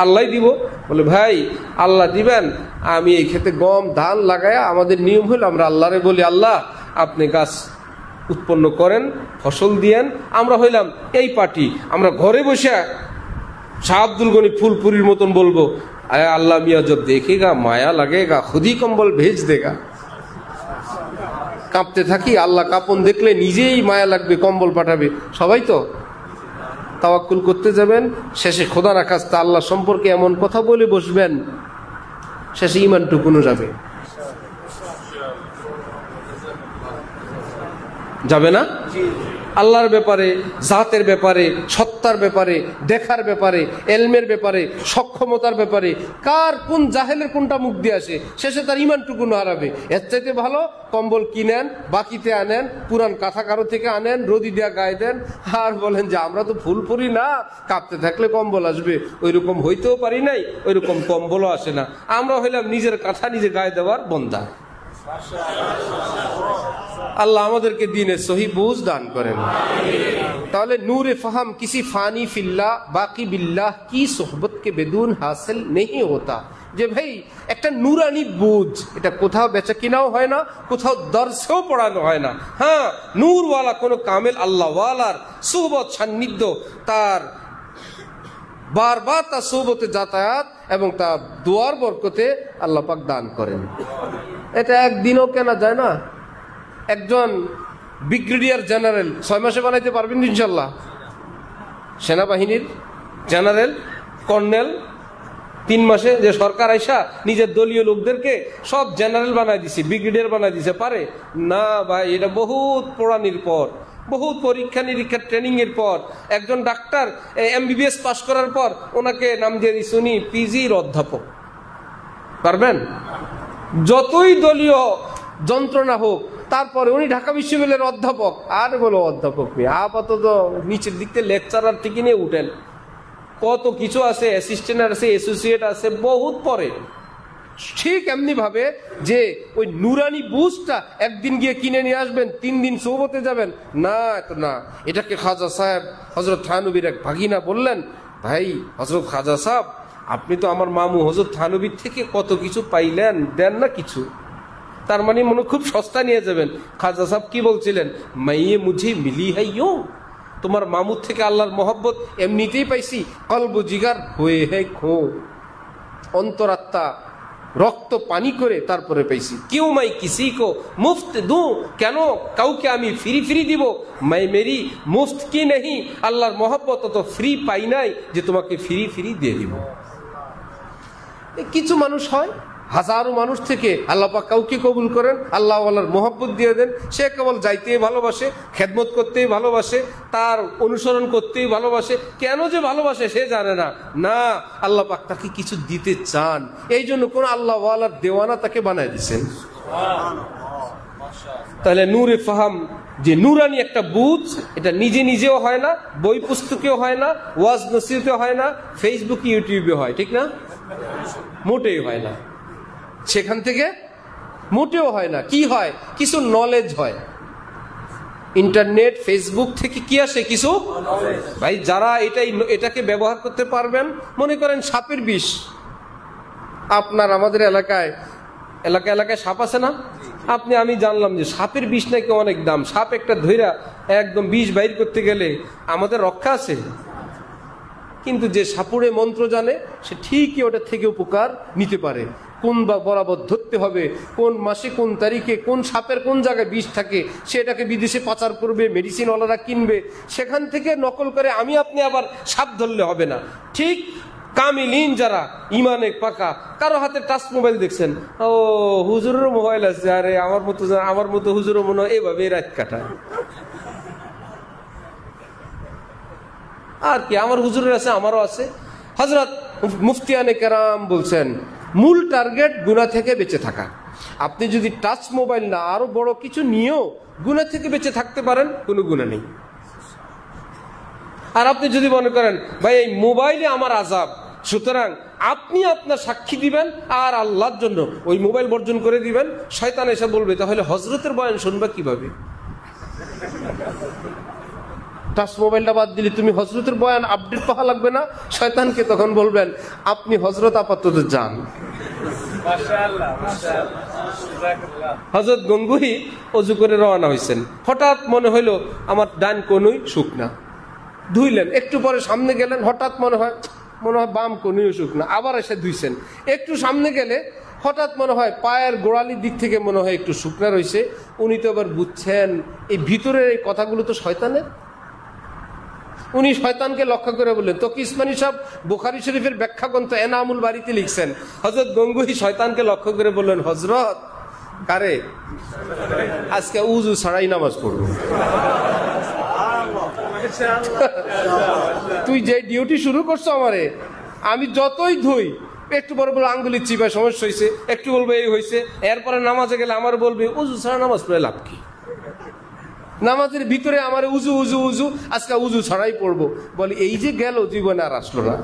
আল্লাহ দিব। বলে ভাই আল্লাহ দিবেন, আমি এই ক্ষেতে গম ধান লাগায় আমাদের নিয়ম হইল আমরা আল্লাহরে বলি আল্লাহ আপনি গাছ উৎপন্ন করেন, ফসল দিয়েন। আমরা হইলাম এই পার্টি, আমরা ঘরে বসে শাহ আব্দুল গনি ফুলপুরির মতন বলবো আল্লাহ মিয়া জব দেখেগা মায়া লাগেগা খুদি কম্বল ভেজ দেগা। কাঁপতে থাকি, আল্লাহ কাপন দেখলে নিজেই মায়া লাগবে, কম্বল পাঠাবে। সবাই তো তাওয়াক্কুল করতে যাবেন, শেষে খোদা না খাস্তা আল্লাহ সম্পর্কে এমন কথা বলে বসবেন, শেষে ইমানটুকুনো যাবে, যাবে না? আল্লাহর ব্যাপারে, জাতের ব্যাপারে, সত্তার ব্যাপারে, দেখার ব্যাপারে, এলমের ব্যাপারে, সক্ষমতার ব্যাপারে কার কোন জাহেলের কোনটা মুখ দিয়ে আসে, শেষে তার ইমানটুকুনো হারাবে। এর চাইতে ভালো কম্বল কিনেন, বাকিতে আনেন, পুরান কাঁথা কারো থেকে আনেন, রোদি দেয়া গায়ে দেন, আর বলেন যে আমরা তো ফুল পরি না, কাঁপতে থাকলে কম্বল আসবে। ওই রকম হইতেও পারি নাই, ওই রকম কম্বলও আসে না। আমরা হইলাম নিজের কাঁথা নিজে গায়ে দেওয়ার বন্দা। আল্লাহ আমাদেরকে দিনের সহি বুঝ দান করেন। তাহলে নূরে ফাহাম কিসি ফানি ফিল্লাহ বাকি বিল্লাহ কি সোহবত কে বেদুন হাসিল নেই হতা। যে ভাই একটা নুরানি বুঝ, এটা কোথাও বেচা কিনাও হয় না, কোথাও দর্শেও পড়ানো হয় না। হ্যাঁ, নূরওয়ালা কোনো কামেল আল্লাহওয়ালার সুহবত সান্নিধ্য, তার বারবার তার সুহবতে যাতায়াত এবং তার দোয়ার বরকতে আল্লাহ পাক দান করেন। এটা একদিনও কেনা যায় না। একজন ব্রিগেডিয়ার জেনারেল 6 মাসে বানাইতে পারবেন ইনশাল্লাহ? সেনাবাহিনীর জেনারেল, কর্নেল 3 মাসে? যে সরকার আইসা নিজের দলীয় লোকদেরকে সব জেনারেল বানাই দিছে, ব্রিগেডিয়ার বানাই দিছে, পারে না ভাই? এটা বহুত পোড়ানির পর বহুত পরীক্ষা নিরীক্ষা ট্রেনিং এর পর একজন ডাক্তার MBBS পাশ করার পর ওনাকে নাম দিয়ে দিচ্ছে উনি পিজির অধ্যাপক। পারবেন? যতই দলীয় যন্ত্রণা হোক, তারপরে উনি ঢাকা বিশ্ববিদ্যালয়ের অধ্যাপক। আর বলো অধ্যাপক নিয়ে আপাতত নিচের দিক থেকে লেকচারার ঠিকই নিয়ে উঠেন, কত কিছু আছে, অ্যাসিস্ট্যান্ট আছে, অ্যাসোসিয়েট আছে, বহুত পরে। ঠিক এমনি ভাবে যে ওই নুরানি বুঝটা একদিন গিয়ে কিনে নিয়ে আসবেন, 3 দিন সোহবতে যাবেন না, এত না। এটাকে খাজা সাহেব হযরত থানবীর এক ভাগিনা বললেন, ভাই হযরত খাজা সাহেব, আপনি তো আমার মামু হযরত থানবীর থেকে কত কিছু পাইলেন, দেন না কিছু। তার মানে মনে খুব সস্তা নিয়ে যাবেন। খাজা সাহেব কি বলছিলেন, মাইয়ে মুঝে মিলি হাই ইয়ো, তোমার মামুর থেকে আল্লাহর মোহব্বত এমনিতেই পাইছি, কলব জিগার হয়ে হে খো, অন্তরাত্মা রক্ত পানি করে তারপরে পাইছি। কেউ মাই কিসি কো মুফত দু, কেন কাউকে আমি ফ্রি ফ্রি দিব? মাই মেরি মুফত কি নেই, আল্লাহর মোহব্বত তো ফ্রি পাই নাই যে তোমাকে ফ্রি ফ্রি দিয়ে দিব। কিছু মানুষ হয়, হাজারো মানুষ থেকে আল্লাহ পাক কাউকে কবুল করেন, আল্লাহ আল্লাহর মোহব্বত দিয়ে দেন। সে কেবল যাইতেই ভালোবাসে, খেদমত করতেই ভালোবাসে, তার অনুসরণ করতেই ভালোবাসে। কেন যে ভালোবাসে সে জানে না। না, আল্লাহ পাক তাকে কিছু দিতে চান, এই জন্য কোন আল্লাহ ওয়ালার দেওয়ানা তাকে বানায় দিচ্ছেন। তাহলে নূরে ফাহাম যে নুরানি একটা বুঝ, এটা নিজে নিজেও হয় না, বই পুস্তকেও হয় না, ওয়াজ নসিহতে হয় না, ফেসবুক ইউটিউবে হয়, ঠিক না? মোটেই হয় না। সেখান থেকে মোটেও হয় না। কি হয়? কিছু নলেজ হয়। ইন্টারনেট ফেসবুক থেকে কি আসে? কিছু। ভাই যারা এটাকে ব্যবহার করতে পারবেন, মনে করেন সাপের বিষ। আপনার আমাদের এলাকায় সাপ আছে না? আমি জানলাম যে সাপের বিষ নাকি অনেক দাম। সাপ একটা ধইরা একদম বিষ বাইর করতে গেলে আমাদের রক্ষা আছে। কিন্তু যে সাপুড়ে মন্ত্র জানে সে ঠিকই ওটা থেকে উপকার নিতে পারে। কোন বা বরাবর ধরতে হবে, কোন মাসে কোন তারিখে কোন সাপের কোন জায়গায় বিষ থাকে, সেটাকে বিদেশে পাচার করবে, মেডিসিনওয়ালারা কিনবে, সেখান থেকে নকল করে আমি আপনি আবার সাপ ধরলে হবে না। ঠিক কামিলিন যারা ইমানে পাকা, কারো হাতে টাচ মোবাইল দেখছেন, ও হুজুরের মোবাইল আছে, আরে আমার মতো হুজুরও মনে হয় এভাবে রাত কাটায়। আর কি আমার হুজুরের আছে, আমারও আছে। হযরত মুফতিয়ানে কেরাম বলছেন মূল টার্গেট গুনাহ থেকে বেঁচে থাকা। আপনি যদি টাচ মোবাইল না আরো বড় কিছু নিয়েও গুনাহ থেকে বেঁচে থাকতে পারেন, কোনো গুনাহ নেই। আর আপনি যদি মনে করেন ভাই এই মোবাইলে আমার আযাব, সুতরাং আপনি আপনার সাক্ষী দিবেন আর আল্লাহর জন্য ওই মোবাইল বর্জন করে দিবেন, শয়তান এসে বলবে তাহলে হযরতের বয়ান শুনবা কিভাবে? টাচ মোবাইলটা বাদ দিলে তুমি হযরতের বয়ান আপডেট পাওয়া লাগবে না। শয়তানকে তখন বলবেন আপনি হযরত আপাতত যান। হযরত গঙ্গুহি ওযু করে রওনা হয়েছেন, হঠাৎ মনে হইল আমার ডান কোনই শুকনা। ধুইলেন, একটু পরে সামনে গেলেন, হঠাৎ মনে হয় বাম কোনই শুকনা, আবার এসে ধুইছেন। একটু সামনে গেলে হঠাৎ মনে হয় পায়ের গোড়ালির দিক থেকে মনে হয় একটু শুকনা রয়েছে। উনি তো আবার বুঝছেন এই ভিতরের এই কথাগুলো তো শয়তানের। উনি শয়তানকে লক্ষ্য করে বললেন, তো ইসমানী সাহেব বুখারী শরীফের ব্যাখ্যা গ্রন্থ এনামুল বাড়িতে লিখছেন। হযরত গঙ্গুহি শয়তানকে লক্ষ্য করে বললেন, হযরত কারে আজকে উযু ছাড়াই নামাজ পড়ব। তুই যে ডিউটি শুরু করছো আমারে, আমি যতই ধুই একটু পরে বলবো আঙ্গুলির চিপায় সমস্যা হয়েছে, একটু বলবো এই হয়েছে, এরপরে নামাজে গেলে আমার বলবে উযু ছাড়া নামাজ পড়ে লাভ কি? নামাজের ভিতরে আমার উযু উযু উযু, আজকে উযু ছাড়াই পড়বো। বলি এই যে গেল, জীবনে আর আসলো না।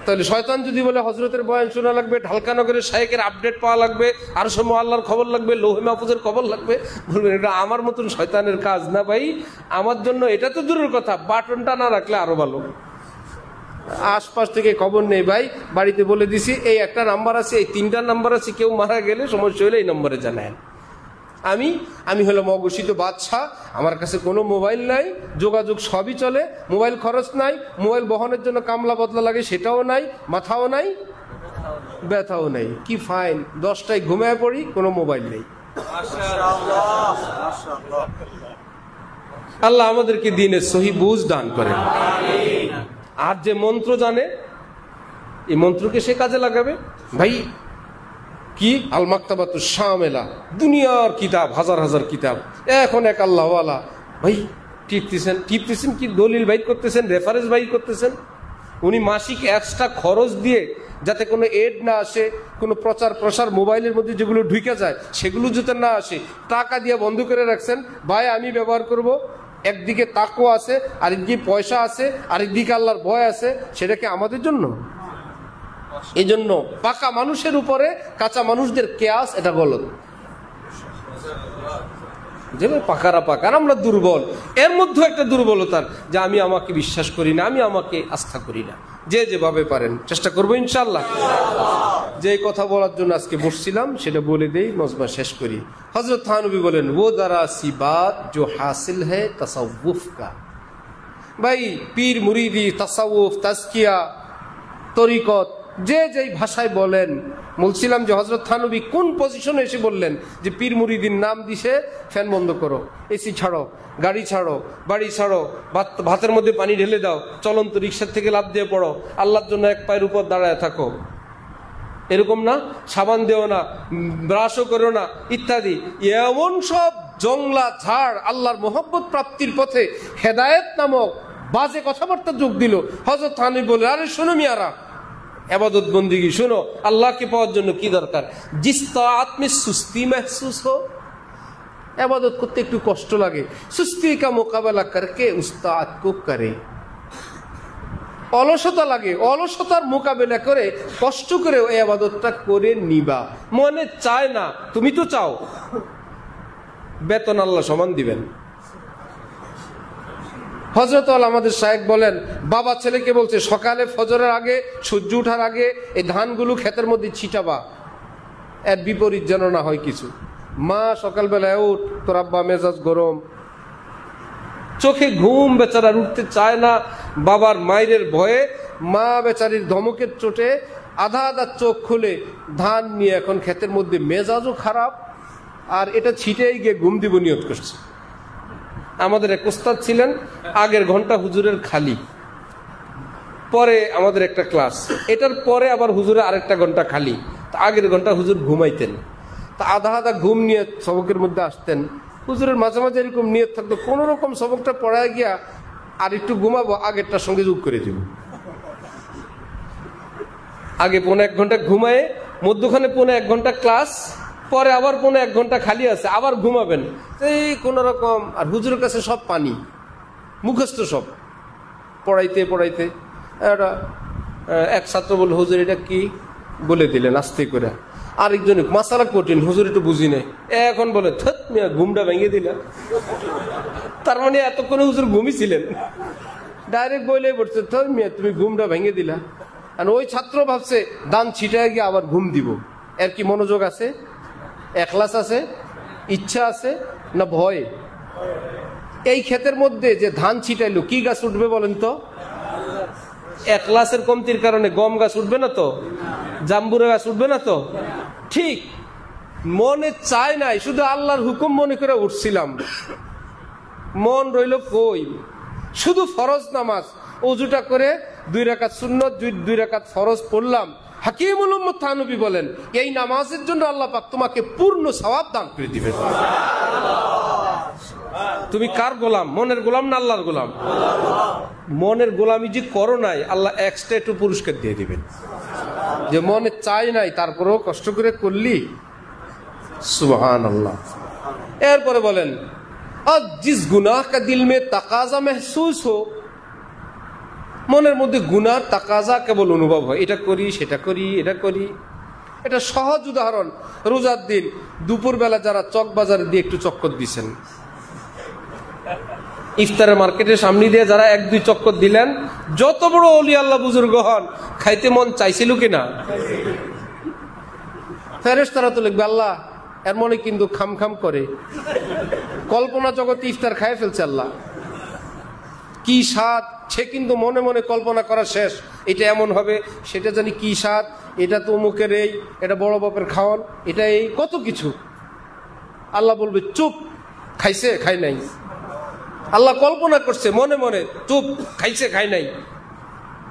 তাহলে শয়তান যদি বলে হযরতের বয়ান শোনা লাগবে, ঢালকানগরের শায়েকের আপডেট পাওয়া লাগবে, আর সময় আল্লাহর খবর লাগবে, লৌহে মাহফুজের খবর লাগবে, বলবেন এটা আমার মতন শয়তানের কাজ না ভাই। আমার জন্য এটা তো দূরের কথা, বাটনটা না রাখলে আরো ভালো। আশপাশ থেকে খবর নেই ভাই, বাড়িতে বলে দিছি এই একটা নাম্বার আছে, এই 3টা নাম্বার আছে, কেউ মারা গেলে সমস্যা হলে এই নম্বরে জানায়। আমি হলো মগসিত বাদশাহ, আমার কাছে কোনো মোবাইল নাই, যোগাযোগ সবই চলে, মোবাইল খরচ নাই, মোবাইল বহনের জন্য কামলা বদলা লাগে সেটাও নাই, মাথাও নাই, ব্যথাও নাই। কি ফাইন, 10টায় ঘুমিয়ে পড়ি, কোনো মোবাইল নেই। আল্লাহ আমাদেরকে দ্বীনের সহি বুঝ দান করেন। আর যে মন্ত্র জানে, এই মন্ত্রকে সে কাজে লাগাবে। ভাই কি আল মাকতাবাতুশ শামিলা, দুনিয়ার কিতাব, হাজার হাজার কিতাব। এখন এক আল্লাহওয়ালা ভাই টিপতেছেন কি দলিল বাইর করতেছেন, রেফারেন্স বাইর করতেছেন। উনি মাসিক এক্সট্রা খরচ দিয়ে, যাতে কোনো এড না আসে, কোনো প্রচার প্রসার মোবাইলের মধ্যে যেগুলো ঢুকে যায় সেগুলো যাতে না আসে, টাকা দিয়ে বন্ধ করে রাখছেন। ভাই আমি ব্যবহার করব, একদিকে তাকওয়া আছে, আরেকদিকে পয়সা আছে, আরেকদিকে আল্লাহর ভয় আছে, সেটা কি আমাদের জন্য? এই জন্য পাকা মানুষের উপরে কাঁচা মানুষদের কেয়াস, এটা গলত। যে পাকারা পাকার, আমরা দুর্বল। এর মধ্যে একটা দুর্বলতার যে আমি আমাকে বিশ্বাস করি না, আমি আমাকে আস্থা করি না। যে যেভাবে পারেন চেষ্টা করবো ইনশাআল্লাহ। যে কথা বলার জন্য আজকে বসছিলাম সেটা বলে দেই, মজমা শেষ করি। হযরত থানবী বলেন, वो दरासी बात जो हासिल है तसव्वुफ का। ভাই পীর মুরিদি, তাসাউফ, তাজকিয়া, তরিকত, যে যেই ভাষায় বলেন, বলছিলাম যে হযরত থানবী কোন পজিশনে এসে বললেন যে পীর মুরিদির নাম দিছে ফ্যান বন্ধ করো, এসি ছাড়ো, গাড়ি ছাড়ো, বাড়ি ছাড়ো, ভাতের মধ্যে পানি ঢেলে দাও, চলন্ত রিক্সার থেকে লাফ দিয়ে পড়ো, আল্লাহর জন্য এক পায়ের উপর দাঁড়ায় থাকো, এরকম না, সাবান দেও না, ব্রাশও করো না, ইত্যাদি। এমন সব জংলা ঝাড় আল্লাহর মোহব্বত প্রাপ্তির পথে হেদায়েত নামক বাজে কথাবার্তা যোগ দিল। হযরত থানবী বলে, আরে শোনো মিয়ারা, ইবাদত বন্দেগী শোনো, আল্লাহকে পাওয়ার জন্য কি দরকার? জিস তাআত মে সুস্তি महसूस हो, ইবাদত করতে একটু কষ্ট লাগে, সুস্তি কা মোকাবেলা করকে উস্তাদ কো করে। অলসতা লাগে, অলসতার মোকাবেলা করে কষ্ট করে ওই ইবাদতটা করে নিবা। মনে চায় না, তুমি তো চাও, বেতন আল্লাহ সমান দিবেন। হযরত আমাদের শায়েখ বলেন, বাবা ছেলেকে বলছে সকালে ফজরের আগে, সূর্য ওঠার আগে এই ধানগুলো ক্ষেতের মধ্যে ছিটাবা, এর বিপরীত যেন না হয় কিছু। মা সকালবেলায় উঠ, তোর আব্বা মেজাজ গরম, চোখে ঘুম, বেচারা উঠতে চায় না, বাবার মায়ের ভয়ে, মা বেচারির ধমকের চোটে আধা আধা চোখ খুলে ধান নিয়ে এখন ক্ষেতের মধ্যে, মেজাজও খারাপ, আর এটা ছিটেই গিয়ে ঘুম দিব নিয়ত করছে। আমাদের এক ওস্তাদ ছিলেন, আগের ঘন্টা হুজুরের খালি, পরে আমাদের একটা ক্লাস, এটার পরে আবার হুজুরের আরেকটা ঘন্টা খালি। তা আগের ঘন্টা হুজুর ঘুমাইতেন, তা আধা আধা ঘুম নিয়ে সবকের মধ্যে আসতেন। হুজুরের মাঝে মাঝে এরকম নিয়ত থাকতো, কোনো রকম সবকটা পড়ায় গিয়া আর একটু ঘুমাবো, আগেরটার সঙ্গে যোগ করে দিব। আগে 1.5 ঘন্টা ঘুমায়, মধ্যখানে 1.5 ঘন্টা ক্লাস, পরে আবার 1.5 ঘন্টা খালি আছে, আবার ঘুমাবেন, এই কোন রকম। আর হুজুরের কাছে সব পানি, মুখস্থ সব, পড়াইতে পড়াইতে এক ছাত্র বলল, হুজুর এটা কি? বলে দিলেন আস্তে করে। আরেকজন, মাসালা কঠিন, হুজুর একটু বুঝি নেই, এখন বলে থত মিয়া ঘুমটা ভেঙে দিলা। তার মানে এতক্ষণে হুজুর ঘুমিয়েছিলেন, ডাইরেক্ট বলে পড়ছে, থত মিয়া তুমি ঘুমটা ভেঙে দিলা। আর ওই ছাত্র ভাবছে দান ছিটায় গিয়ে আবার ঘুম দিব। এর কি মনোযোগ আছে, এখলাস আছে, ইচ্ছা আছে না ভয়? এই ক্ষেতের মধ্যে যে ধান ছিটাইলো, কি গাছ উঠবে বলেন তো? এখলাসের কমতির কারণে গম গাছ উঠবে না তো, জাম্বুরা গাছ উঠবে না তো। ঠিক মনে চায় নাই, শুধু আল্লাহর হুকুম মনে করে উঠছিলাম, মন রইল কই? শুধু ফরজ নামাজ, ওযুটা করে 2 রাকাত সুন্নত, 2 রাকাত ফরজ পড়লাম। হাকিমুল উম্মত থানবী বলেন, এই নামাজের জন্য আল্লাহ পাক তোমাকে পূর্ণ সওয়াব দান করে দিবেন। তুমি কার গোলাম? মনের গোলাম না আল্লাহর গোলাম? মনের গোলামি যে করো নাই, আল্লাহ এক্সট্রা একটু পুরস্কার দিয়ে দিবেন। যে মনে চাই নাই, তারপরেও কষ্ট করে করলি, সুবহানাল্লাহ। এরপরে বলেন, আর জিস গুনাহ কা দিল মে তাকাজা महसूस हो, মনের মধ্যে গুনার তাকাজা কেবল অনুভব হয়, এটা করি সেটা করি, এটা করি। এটা সহজ উদাহরণ, রোজার দিন দুপুরবেলা যারা চক বাজারে দিয়ে একটু চক্কর দিচ্ছেন, ইফতারের মার্কেটের সামনে দিয়ে যারা 1-2 চক্কর দিলেন, যত বড় ওলি আল্লাহ বুজুর্গ হন, খাইতে মন চাইছিল কিনা? ফেরেশতারা তো লিখবে, আল্লাহ এর মনে কিন্তু খাম খাম করে, কল্পনা জগতে ইফতার খায় ফেলছে, আল্লাহ কি স্বাদ, সে কিন্তু মনে মনে কল্পনা করা শেষ, এটা এমন হবে, সেটা জানি কি স্বাদ, এটা তো মুখের এই, এটা বড় বাপের খাওয়ান, এটা এই কত কিছু। আল্লাহ বলবে চুপ, খাইছে খাই নাই। আল্লাহ কল্পনা করছে মনে মনে, চুপ, খাইছে খাই নাই।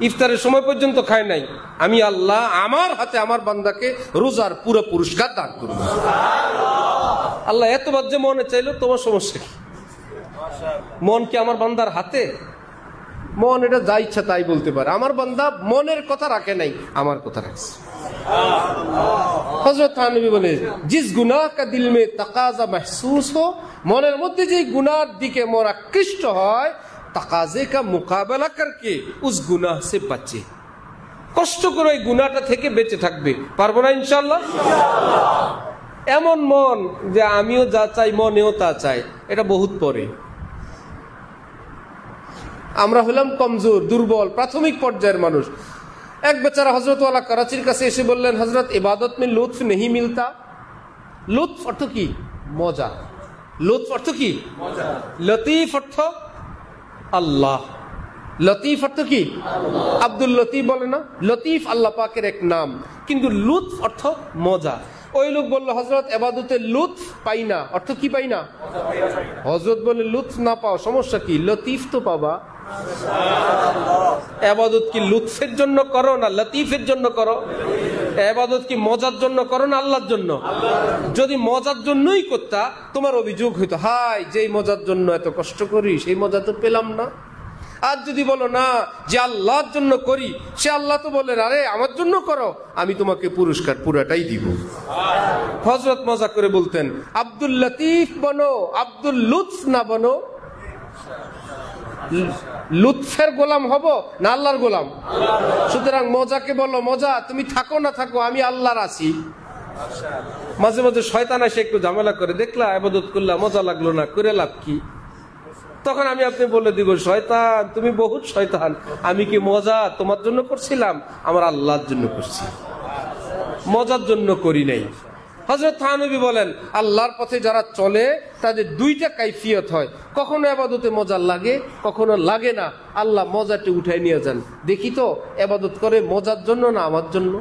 ইফতারের সময় পর্যন্ত খায় নাই, আমি আল্লাহ আমার হাতে আমার বান্দাকে রোজার পুরো পুরস্কার দান করব। আল্লাহ এতবার যে মনে চাইলো, তোমার সমস্যা কি? মন কি আমার বান্দার হাতে? মন এটা যা ইচ্ছা তাই বলতে পারে। আমার বান্দা মনের কথা রাখে নাই, আমার কথা রাখছে। হযরত নবী বলে, জিস গুনাহ কা দিল মে তাকাজা महसूस हो, মনের মধ্যে যে গুনাহর দিকে মন আকৃষ্ট হয়, তাকাজে কা মোকাবেলা করকে উস গুনাহ সে বাঁচে, কষ্ট করে ওই গুনাহটা থেকে বেঁচে থাকবে। পারবো না ইনশাআল্লাহ? এমন মন যে আমিও যা চাই মনেও তা চাই, এটা বহুত পরে। আমরা হলাম কমজোর, দুর্বল, প্রাথমিক পর্যায়ের মানুষ। এক বেচারা হযরত ওয়ালা করাচির কাছে এসে বললেন, হযরত ইবাদত মে লুৎফ नहीं मिलता। লুৎফ অর্থ কি? মজা। লুৎফ অর্থ কি? মজা। লতিফ অর্থ আল্লাহ। লতিফ অর্থ কি? আল্লাহ। আব্দুল লতিফ বলে না, লতিফ আল্লাহ পাকের এক নাম, কিন্তু লুৎফ অর্থ মজা। ওই লোক বলল, হযরত ইবাদতে লুৎফ পাই না। অর্থ কি পাই না? হযরত বলে, লুৎফ না পাও সমস্যা কি, লতিফ তো পাবা। ইবাদত কি লুৎফের জন্য করো না লতিফের জন্য করো? ইবাদত কি মজার জন্য করো না আল্লাহর জন্য? যদি মজার জন্যই করতা, তোমার অভিযোগ হইতো, হাই যেই মজার জন্য এত কষ্ট করি সেই মজা তো পেলাম না। আর যদি বলো না যে আল্লাহর জন্য করি, সে আল্লাহ তো বলেন, আরে আমার জন্য করো, আমি তোমাকে পুরস্কার পুরাটাই দিব। হযরত মজা করে বলতেন, আব্দুল লতিফ বনো, আব্দুল লুৎফ না বনো। লুৎফের গোলাম হব না আল্লাহর গোলাম? সুতরাং মজাকে বলো, মজা তুমি থাকো না থাকো, আমি আল্লাহর আছি। মাঝে মাঝে শয়তান এসে একটু ঝামেলা করে, দেখলা ইবাদত করলা মজা লাগলো না, করে লাভ কি? তখন আমি আপনি বলে দিব, শয়তান তুমি বহুত শয়তান, আমি কি মজা তোমার জন্য করছিলাম? আমার আল্লাহর জন্য করছি, মজার জন্য করি নাই। হযরত নবী বলেন, আল্লাহর পথে যারা চলে তাদের দুইটা কাইফিয়ত হয়, কখনো ইবাদতে মজা লাগে, কখনো লাগে না। আল্লাহ মজাটা উঠাই নিয়ে যান, দেখি তো ইবাদত করে মজার জন্য না আমার জন্য।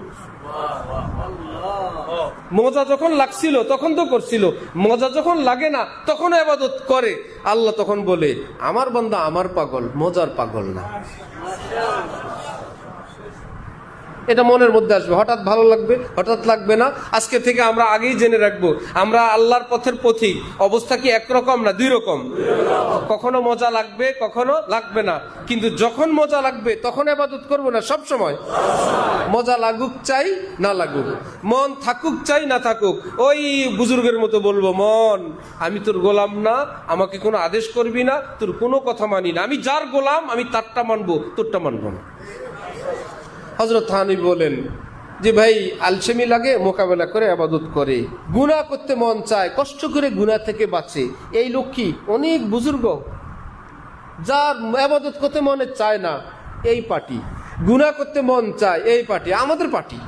মজা যখন লাগছিল তখন তো করছিল, মজা যখন লাগে না তখন ইবাদত করে। আল্লাহ তখন বলে, আমার বান্দা আমার পাগল, মজার পাগল না। এটা মনের মধ্যে আসবে, হঠাৎ ভালো লাগবে, হঠাৎ লাগবে না। আজকে থেকে আমরা আগেই জেনে রাখবো, আমরা আল্লাহর পথের পথিক। অবস্থা কি একরকম না দুই রকম? কখনো মজা লাগবে, কখনো লাগবে না। কিন্তু যখন মজা লাগবে তখন ইবাদত করবো না, সব সময়। মজা লাগুক চাই না লাগুক, মন থাকুক চাই না থাকুক, ওই বুজুর্গের মতো বলবো, মন আমি তোর গোলাম না, আমাকে কোনো আদেশ করবি না, তোর কোনো কথা মানি না, আমি যার গোলাম আমি তারটা মানবো, তোরটা মানবো না। হযরত নবী বলেন যে ভাই আলসেমি লাগে, মোকাবেলা করে ইবাদত করে। গুনাহ করতে মন চায়, কষ্ট করে গুনাহ থেকে বাঁচে। এই লোক কি অনেক বুজুর্গ, যার ইবাদত করতে মনে চায় না এই পার্টি, গুনাহ করতে মন চায় এই পার্টি, আমাদের পার্টি।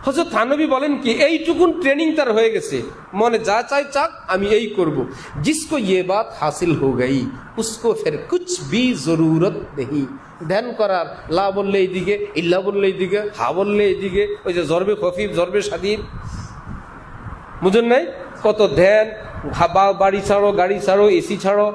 হযরত নবী বলেন কি, এইটুকুন ট্রেনিং তার হয়ে গেছে, মনে যা চাই চাক, আমি এই করব। জিসকো ইয়ে বাত হাসিল হো গই উসকো ফির কুছ ভি জরুরত নেই। ধ্যান করার, লা বললে এইদিকে, ইল্লা বললে এইদিকে, হা বললে এইদিকে, ওই যে জরবে খফিফ জরবে শাদীদ, বুঝেন নাই? কত ধ্যান, বাড়ি ছাড়ো, গাড়ি ছাড়ো, এসি ছাড়ো,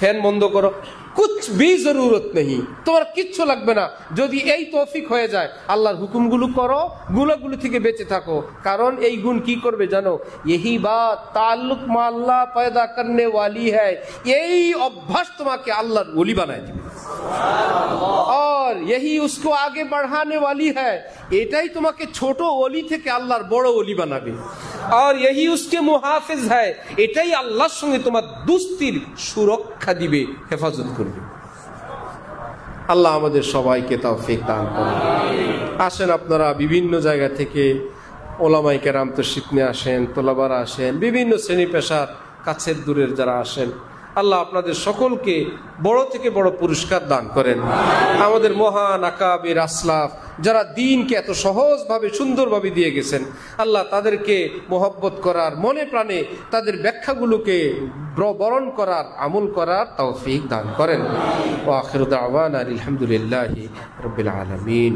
ফ্যান বন্ধ করো, কুছ ভি জরুরত নেই, তোমার কিচ্ছু লাগবে না। যদি এই তৌফিক হয়ে যায়, আল্লাহর হুকুমগুলো করো, গুনাহগুলো থেকে বেঁচে থাকো। কারণ এই গুণ কি করবে জানো? यही बात ताल्लुक में अल्लाह पैदा करने वाली है, এই অভ্যাস তোমাকে আল্লাহর ওলি বানায় দিবে। और यही उसको आगे बढ़ाने वाली है, এটাই তোমাকে ছোট ওলি থেকে আল্লাহর বড় ওলি বানাবে। और यही उसके मुहाफिज है, এটাই আল্লাহর সঙ্গে তোমার দুস্তির সুরক্ষা দিবে, হেফাজত করবে। আল্লাহ আমাদের সবাইকে তৌফিক দান করুন। আসেন আপনারা বিভিন্ন জায়গা থেকে ওলামায়ে কেরাম তশরিফ নিয়ে আসেন, তোলাবারা আসেন, বিভিন্ন শ্রেণী পেশার কাছের দূরের যারা আসেন, আল্লাহ আপনাদের সকলকে বড় থেকে বড় পুরস্কার দান করেন। আমাদের মহান আকাবির আসলাফ যারা দ্বীনকে এত সহজভাবে সুন্দরভাবে দিয়ে গেছেন, আল্লাহ তাদেরকে মহব্বত করার, মনে প্রাণে তাদের ব্যাখ্যাগুলোকে বরণ করার, আমল করার তৌফিক দান করেন। ওয়া আখিরু দাওয়ানা আলহামদুলিল্লাহি রাব্বিল আলামিন।